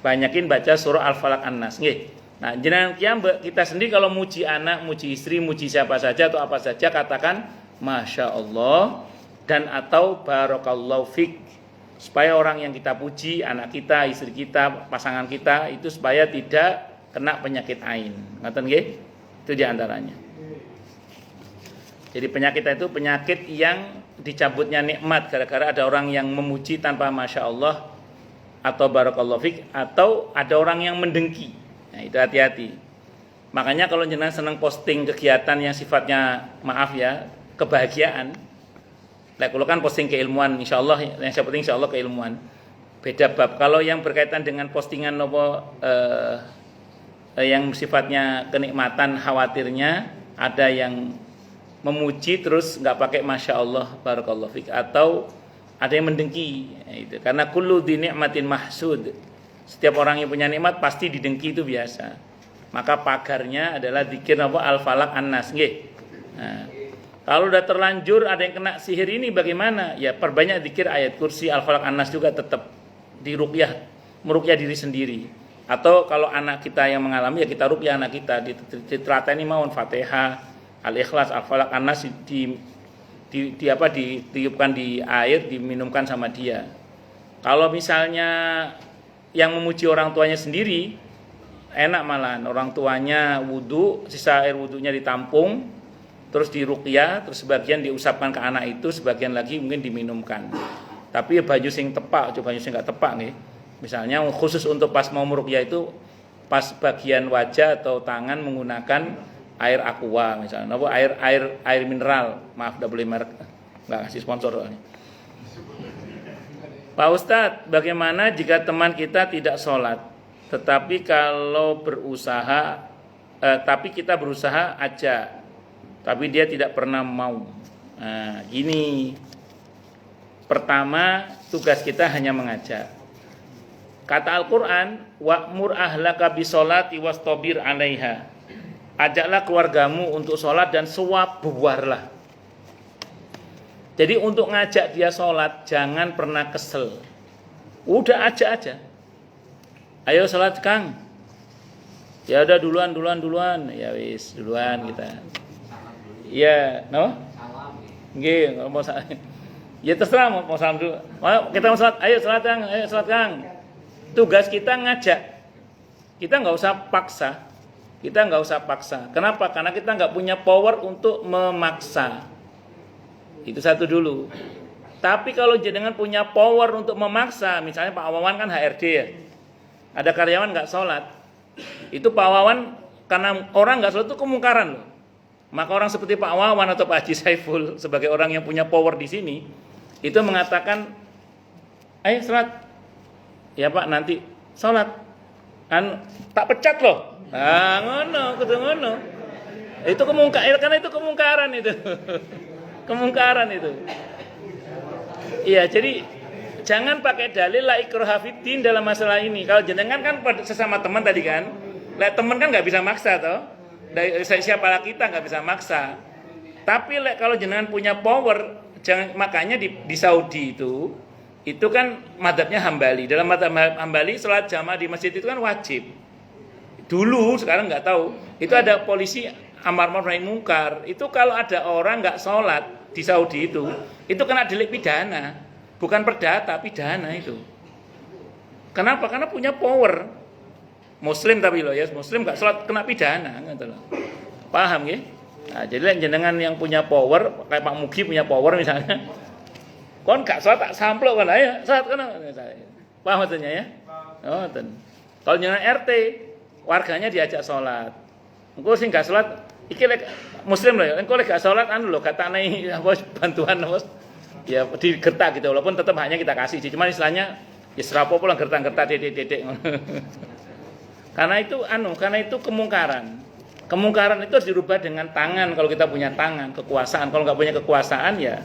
Banyakin baca surah Al-Falaq An-Nas. Nggih. Nah, jenengan kita sendiri kalau muji anak, muji istri, muji siapa saja atau apa saja, katakan Masya Allah dan atau Barakallahu Fik, supaya orang yang kita puji, anak kita, istri kita, pasangan kita, itu supaya tidak kena penyakit ain. Ngoten nggih? Itu diantaranya. Jadi penyakit itu penyakit yang dicabutnya nikmat gara-gara ada orang yang memuji tanpa Masya Allah atau Barakallahu Fik, atau ada orang yang mendengki. Nah, itu hati-hati. Makanya kalau jenengan senang posting kegiatan yang sifatnya, maaf ya, kebahagiaan. Nah, kalau kan posting keilmuan, insya Allah yang saya penting insya Allah keilmuan. Beda bab. Kalau yang berkaitan dengan postingan yang sifatnya kenikmatan, khawatirnya ada yang memuji terus nggak pakai Masya Allah Barakallahu Fik, atau ada yang mendengki. Nah, itu karena kullu di ni'matin mahsud. Setiap orang yang punya nikmat pasti didengki, itu biasa. Maka pagarnya adalah zikir apa? Al-Falaq An-Nas, nggih. Nah, kalau udah terlanjur ada yang kena sihir ini bagaimana? Ya perbanyak zikir ayat kursi, Al-Falaq An-Nas juga tetap diruqyah, meruqyah diri sendiri. Atau kalau anak kita yang mengalami, ya kita ruqyah anak kita, diterateni mawon Fatihah, Al-Ikhlas, Al-Falaq An-Nas ditiupkan di air, diminumkan sama dia. Kalau misalnya yang memuji orang tuanya sendiri, enak malahan. Orang tuanya wudu, sisa air wudunya ditampung, terus diruqyah, terus sebagian diusapkan ke anak itu, sebagian lagi mungkin diminumkan. Tapi baju sing tepak, coba baju sing gak tepak nih. Misalnya khusus untuk pas mau meruqyah itu, pas bagian wajah atau tangan menggunakan air aqua misalnya, apa air mineral. Maaf, udah boleh merek, nggak ngasih sponsor soalnya. Pak Ustadz, bagaimana jika teman kita tidak sholat, tetapi kalau berusaha, tapi kita berusaha aja, tapi dia tidak pernah mau. Nah, gini. Pertama, tugas kita hanya mengajak. Kata Al-Quran, wa'mur ahlaka bisolati wastabir 'alaiha. Ajaklah keluargamu untuk sholat dan sabarlah. Jadi untuk ngajak dia sholat, jangan pernah kesel. Udah ajak aja. Ayo sholat Kang. Ya udah duluan. Ya wis, duluan kita. Ya, no? Nggih, mau salam. Ya terserah mau salam dulu. Kita mau sholat, ayo sholat Kang. Tugas kita ngajak. Kita nggak usah paksa. Kenapa? Karena kita nggak punya power untuk memaksa. Itu satu dulu. Tapi kalau jenengan punya power untuk memaksa, misalnya Pak Wawan kan HRD ya, ada karyawan nggak sholat, itu Pak Wawan karena orang nggak sholat itu kemungkaran loh. Maka orang seperti Pak Wawan atau Pak Haji Saiful sebagai orang yang punya power di sini, itu mengatakan, ayo sholat, ya Pak nanti sholat, tak pecat loh. Nah, ngono. Itu kemungkaran, karena itu kemungkaran itu. Kemungkaran itu. Iya, jadi jangan pakai dalil la ikraha fiddin dalam masalah ini. Kalau jenengan kan sesama teman tadi kan, teman kan nggak bisa maksa toh. Siapalah kita nggak bisa maksa. Tapi kalau jenengan punya power, makanya di Saudi itu kan madzhabnya Hambali. Dalam madzhab Hambali salat jamaah di masjid itu kan wajib. Dulu, sekarang nggak tahu. Itu ada polisi amar ma'ruf nahi mungkar. Itu kalau ada orang nggak sholat di Saudi itu kena delik pidana, bukan perdata, pidana itu. Kenapa? Karena punya power. Muslim tapi loh ya, Muslim nggak sholat kena pidana, gitu loh. Paham ya? Nah, jadi jenengan yang punya power, kayak Pak Mugi punya power misalnya, kon nggak sholat tak samplok kan, ayo sholat kan? Paham maksudnya ya? Oh, kalau jenengan RT, warganya diajak sholat. Engko sing gak sholat, iki Muslim loh ya. Engko lek gak sholat lho katane bantuan bos. Ya digertak gitu, walaupun tetap hanya kita kasih. Cuma istilahnya ya serapopo lah gertak-gertak dedek-dedek. Karena itu kemungkaran. Kemungkaran itu harus dirubah dengan tangan kalau kita punya tangan, kekuasaan. Kalau nggak punya kekuasaan ya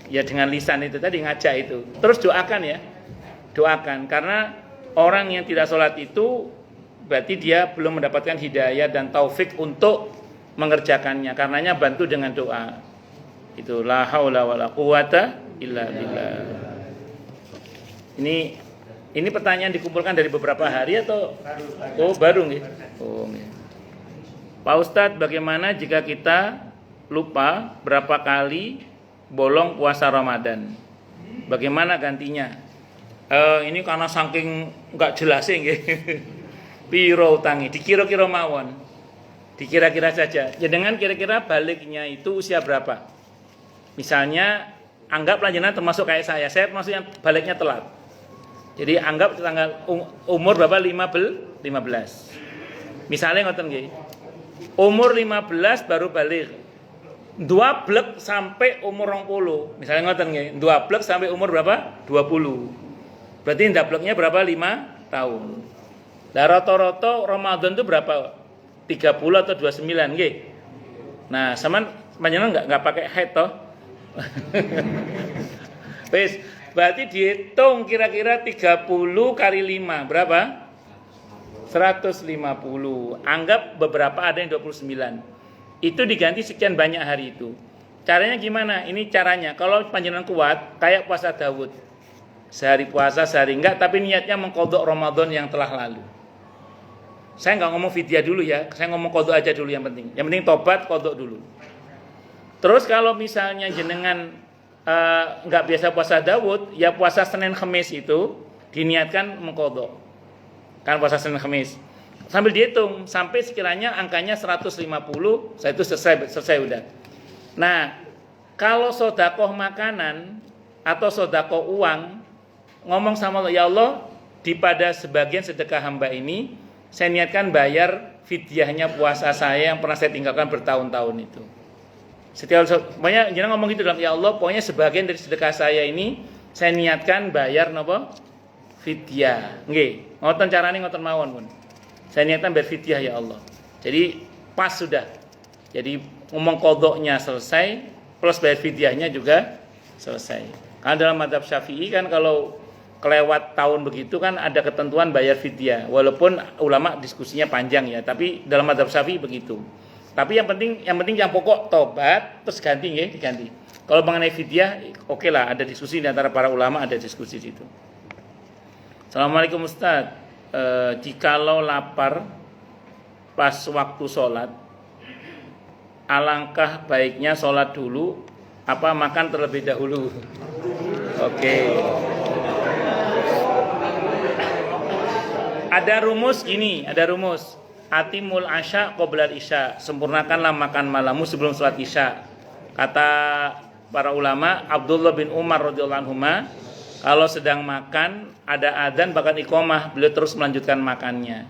dengan lisan itu tadi ngajak itu. Terus doakan ya. Doakan karena orang yang tidak sholat itu berarti dia belum mendapatkan hidayah dan taufik untuk mengerjakannya. Karenanya bantu dengan doa. Itu la haula wala quwata illa billah. Ini pertanyaan dikumpulkan dari beberapa hari atau baru nggih? Oh nggih. Pak Ustadz, bagaimana jika kita lupa berapa kali bolong puasa Ramadan? Bagaimana gantinya? Ini karena saking nggak jelas nggih. Piro utangi, dikira-kira mawon. Dikira-kira saja. Ya dengan kira-kira baliknya itu usia berapa? Misalnya anggaplah jenengan termasuk kayak saya termasuk yang baliknya telat. Jadi anggap tanggal umur berapa? 15. Misalnya ngoten nggih. Umur 15 baru balik. 2 blek sampai umur 20. Misalnya ngoten nggih. 2 blek sampai umur berapa? 20. Berarti ndableknya berapa? 5 tahun. Lah rata-rata Ramadan itu berapa? 30 atau 29 nggih. Nah, sampean panjenengan enggak pakai haid toh? Wis, Berarti dihitung kira-kira 30 kali 5 berapa? 150. Anggap beberapa ada yang 29. Itu diganti sekian banyak hari itu. Caranya gimana? Ini caranya. Kalau panjenengan kuat, kayak puasa Daud. Sehari puasa, sehari enggak, tapi niatnya mengqadha Ramadan yang telah lalu. Saya enggak ngomong fidyah dulu ya, saya ngomong qadha aja dulu yang penting. Yang penting tobat, qadha dulu. Terus kalau misalnya jenengan enggak biasa puasa Daud, ya puasa Senin Kamis itu diniatkan mengqadha. Kan puasa Senin Kamis. Sambil dihitung sampai sekiranya angkanya 150, saya itu selesai udah. Nah, kalau sedekah makanan atau sedekah uang, ngomong sama Allah, ya Allah, di pada sebagian sedekah hamba ini, saya niatkan bayar fidyahnya puasa saya yang pernah saya tinggalkan bertahun-tahun itu. Setiap pokoknya jangan ngomong gitu dalam, ya Allah, pokoknya sebagian dari sedekah saya ini saya niatkan bayar napa? Fidyah. Nggih, ngoten carane ngoten mawon pun. Saya niatkan bayar fidyah ya Allah. Jadi pas sudah. Jadi ngomong qadha-nya selesai plus bayar fidyahnya juga selesai. Karena dalam mazhab Syafi'i kan kalau kelewat tahun begitu kan ada ketentuan bayar fidyah. Walaupun ulama diskusinya panjang ya, tapi dalam mazhab Syafi'i begitu. Tapi yang penting yang pokok tobat terus ganti nggih, diganti. Kalau mengenai fidyah oke lah, ada diskusi di antara para ulama, ada diskusi di situ. Assalamualaikum Ustaz. Jikalau lapar pas waktu sholat, alangkah baiknya sholat dulu apa makan terlebih dahulu? Oke. Ada rumus gini, ada rumus. Atimul asya qoblal isya. Sempurnakanlah makan malammu sebelum sholat isya. Kata para ulama, Abdullah bin Umar radhiyallahu anhuma, kalau sedang makan ada adzan bahkan iqamah, beliau terus melanjutkan makannya.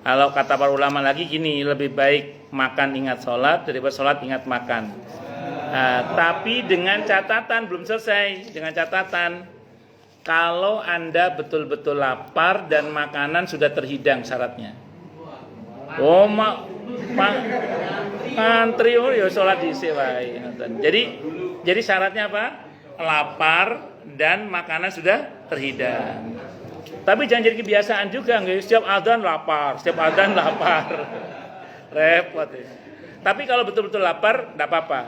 Kalau kata para ulama lagi gini, lebih baik makan ingat sholat daripada sholat ingat makan. Tapi dengan catatan, belum selesai, dengan catatan kalau Anda betul-betul lapar dan makanan sudah terhidang syaratnya. Oh ngantri ya sholat dhisik wae. Jadi syaratnya apa? Lapar dan makanan sudah terhidang. Tapi jangan jadi kebiasaan juga, nggak setiap adzan lapar, repot ya. Tapi kalau betul-betul lapar, tidak apa-apa.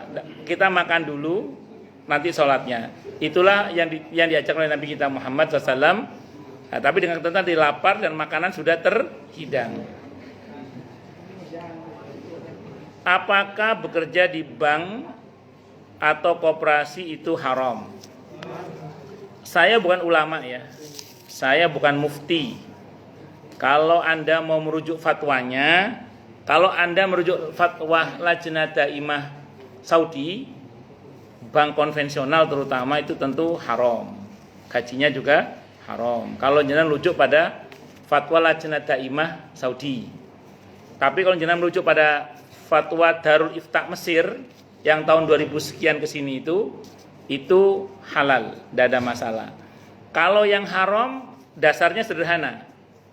Kita makan dulu, nanti sholatnya. Itulah yang diajarkan oleh Nabi kita Muhammad SAW. Nah, tapi dengan ketentuan tadi lapar dan makanan sudah terhidang. Apakah bekerja di bank atau koperasi itu haram? Saya bukan ulama ya. Saya bukan mufti. Kalau Anda mau merujuk fatwanya, kalau Anda merujuk fatwa Lajnah Daimah Saudi, bank konvensional terutama itu tentu haram. Gajinya juga haram. Kalau jenengan merujuk pada fatwa Lajnah Daimah Saudi. Tapi kalau jenengan merujuk pada fatwa Darul Ifta Mesir yang tahun 2000 sekian ke sini itu halal, tidak ada masalah. Kalau yang haram dasarnya sederhana.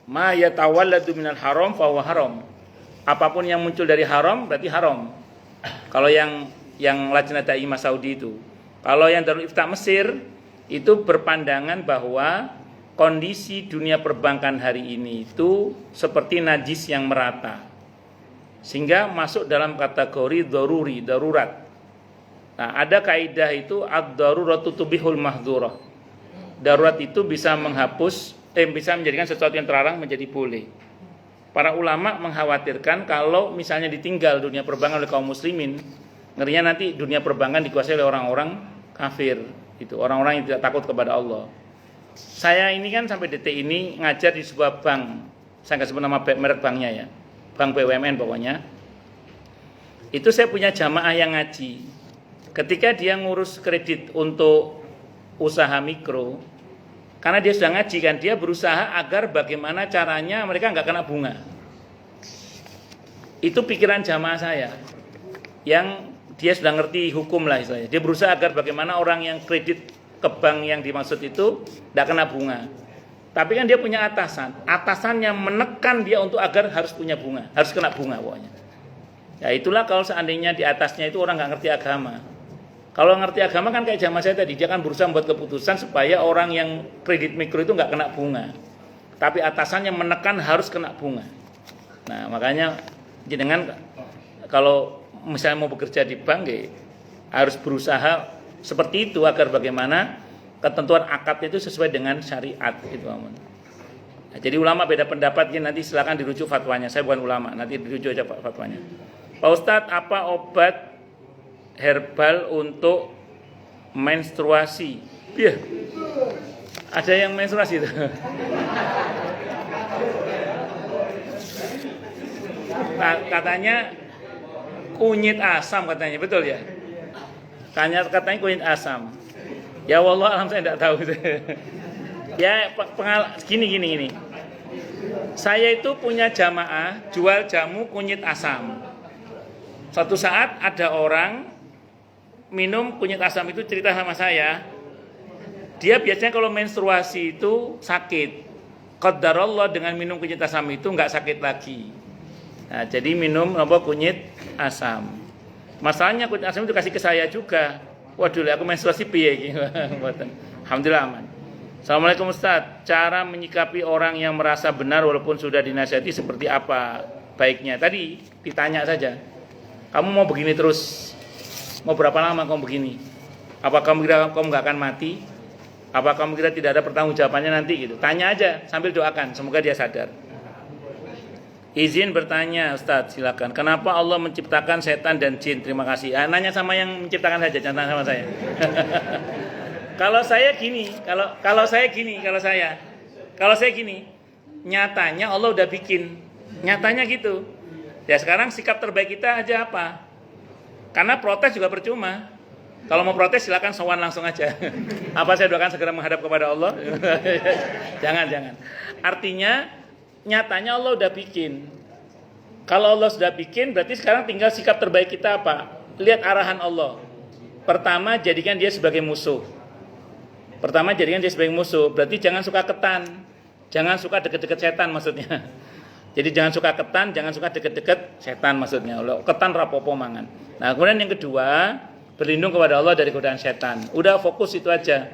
Ma yatawalladu minal haram fa huwa haram. Apapun yang muncul dari haram berarti haram. Kalau yang Lajnah Daimah Saudi itu. Kalau yang Darul Ifta Mesir itu berpandangan bahwa kondisi dunia perbankan hari ini itu seperti najis yang merata. Sehingga masuk dalam kategori darurat. Nah, ada kaidah itu ad-daruratu tubihul mahdhurah. Darurat itu bisa bisa menjadikan sesuatu yang terlarang menjadi boleh. Para ulama mengkhawatirkan kalau misalnya ditinggal dunia perbankan oleh kaum muslimin, ngerinya nanti dunia perbankan dikuasai oleh orang-orang kafir, itu orang-orang yang tidak takut kepada Allah. Saya ini kan sampai detik ini ngajar di sebuah bank, saya nggak sebut nama merek banknya ya, bank BUMN pokoknya. Itu saya punya jamaah yang ngaji. Ketika dia ngurus kredit untuk usaha mikro, karena dia sudah ngaji kan, dia berusaha agar bagaimana caranya mereka nggak kena bunga. Itu pikiran jamaah saya, yang dia sudah ngerti hukum lah istilahnya. Dia berusaha agar bagaimana orang yang kredit ke bank yang dimaksud itu nggak kena bunga. Tapi kan dia punya atasan yang menekan dia untuk agar harus punya bunga, harus kena bunga pokoknya. Ya itulah kalau seandainya di atasnya itu orang nggak ngerti agama. Kalau ngerti agama kan kayak zaman saya tadi, dia kan berusaha membuat keputusan supaya orang yang kredit mikro itu nggak kena bunga. Tapi atasannya menekan harus kena bunga. Nah, makanya jenengan kalau misalnya mau bekerja di bank harus berusaha seperti itu agar bagaimana ketentuan akad itu sesuai dengan syariat gitu. Nah, jadi ulama beda pendapat, nanti silakan dirujuk fatwanya. Saya bukan ulama, nanti dirujuk aja fatwanya. Pak Ustadz, apa obat herbal untuk menstruasi? Iya. Ada yang menstruasi itu. Katanya kunyit asam katanya, betul ya? Katanya kunyit asam. Ya wallah alam saya tidak tahu. Ya gini. Saya itu punya jamaah jual jamu kunyit asam. Suatu saat ada orang minum kunyit asam itu, cerita sama saya, dia biasanya kalau menstruasi itu sakit. Qadarullah dengan minum kunyit asam itu nggak sakit lagi. Nah, jadi minum kunyit asam. Masalahnya kunyit asam itu kasih ke saya juga. Waduh, aku menstruasi piye iki. Alhamdulillah aman. Assalamualaikum Ustaz. Cara menyikapi orang yang merasa benar walaupun sudah dinasihati seperti apa baiknya? Tadi ditanya saja. Kamu mau begini terus? Mau berapa lama kamu begini? Apa kamu kira kamu nggak akan mati? Apa kamu kira tidak ada pertanggungjawabannya nanti gitu? Tanya aja sambil doakan, semoga dia sadar. Izin bertanya Ustaz, silakan. Kenapa Allah menciptakan setan dan jin? Terima kasih. Nanya sama yang menciptakan saja, jangan sama saya. Kalau saya gini, nyatanya Allah udah bikin, nyatanya gitu. Ya sekarang sikap terbaik kita aja apa? Karena protes juga percuma. Kalau mau protes silakan sowan langsung aja. Apa saya doakan segera menghadap kepada Allah? Jangan. Artinya nyatanya Allah udah bikin. Kalau Allah sudah bikin, berarti sekarang tinggal sikap terbaik kita apa? Lihat arahan Allah. Pertama, jadikan dia sebagai musuh. Berarti jangan suka ketan. Jangan suka deket-deket setan maksudnya. Jadi jangan suka ketan, jangan suka deket-deket setan maksudnya. Ketan rapopo mangan. Nah, kemudian yang kedua, berlindung kepada Allah dari godaan setan. Udah fokus itu aja.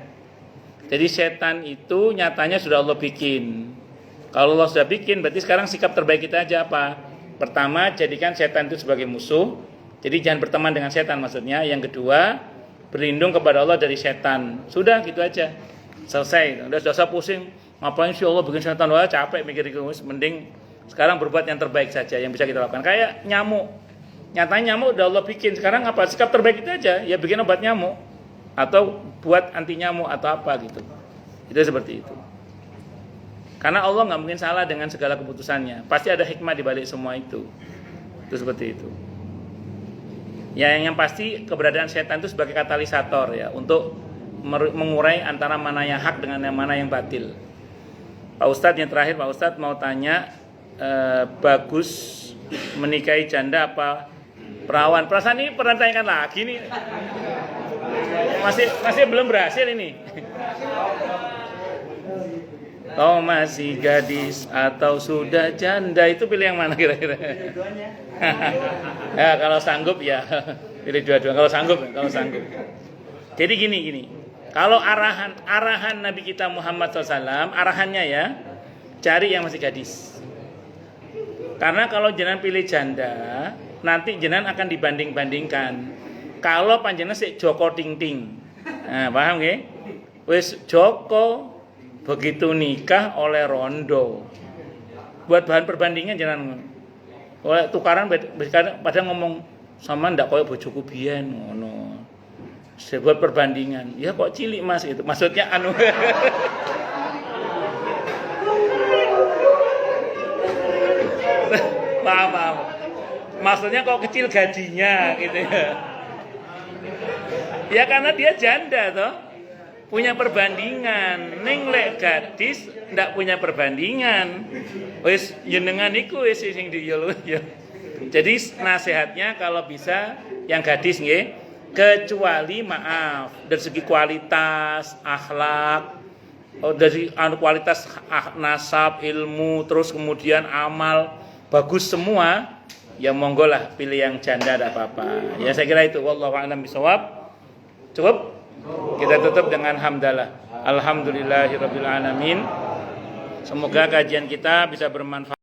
Jadi setan itu nyatanya sudah Allah bikin. Kalau Allah sudah bikin, berarti sekarang sikap terbaik kita aja apa? Pertama, jadikan setan itu sebagai musuh. Jadi jangan berteman dengan setan maksudnya. Yang kedua, berlindung kepada Allah dari setan. Sudah gitu aja. Selesai. Udah usah pusing. Ngapain sih Allah bikin setan? Wah, capek mikir itu. Mending sekarang berbuat yang terbaik saja yang bisa kita lakukan. Kayak nyamuk. Nyatanya nyamuk udah Allah bikin. Sekarang apa? Sikap terbaik kita aja. Ya bikin obat nyamuk. Atau buat anti nyamuk atau apa gitu. Itu seperti itu. Karena Allah nggak mungkin salah dengan segala keputusannya. Pasti ada hikmah di balik semua itu. Itu seperti itu. Ya, yang pasti keberadaan setan itu sebagai katalisator ya untuk mengurai antara mana yang hak dengan yang mana yang batil. Pak Ustadz, yang terakhir Pak Ustadz mau tanya, bagus menikahi janda apa perawan? Perasaan ini pernah tanyakan lagi nih. Masih belum berhasil ini. Oh, masih gadis atau sudah janda, itu pilih yang mana kira-kira? Ya, kalau sanggup ya pilih dua-dua. Kalau sanggup. Jadi gini. Kalau arahan Nabi kita Muhammad SAW, arahannya ya cari yang masih gadis. Karena kalau jenengan pilih janda, nanti jenengan akan dibanding-bandingkan. Kalau panjenengan sik Joko Ting-ting, nah, paham nggih? Wis Joko begitu nikah oleh rondo. Buat bahan perbandingan jangan oleh tukaran pada ngomong sama ndak koyo bojoku biyen ngono. Buat perbandingan. Ya kok cilik Mas itu. Maksudnya anu paham. Maksudnya kok kecil gajinya gitu ya. Ya karena dia janda toh. Punya perbandingan. Ning lek gadis ndak punya perbandingan. Wis jenengan iku wis sing diyo. Jadi nasihatnya kalau bisa yang gadis nggih, kecuali maaf dari segi kualitas akhlak, dari kualitas nasab, ilmu, terus kemudian amal bagus semua, ya monggo lah pilih yang janda, tidak apa-apa. Ya saya kira itu. Wallahu a'lam bishawab. Cukup? Kita tutup dengan hamdalah. Alhamdulillahirabbil alamin. Semoga kajian kita bisa bermanfaat.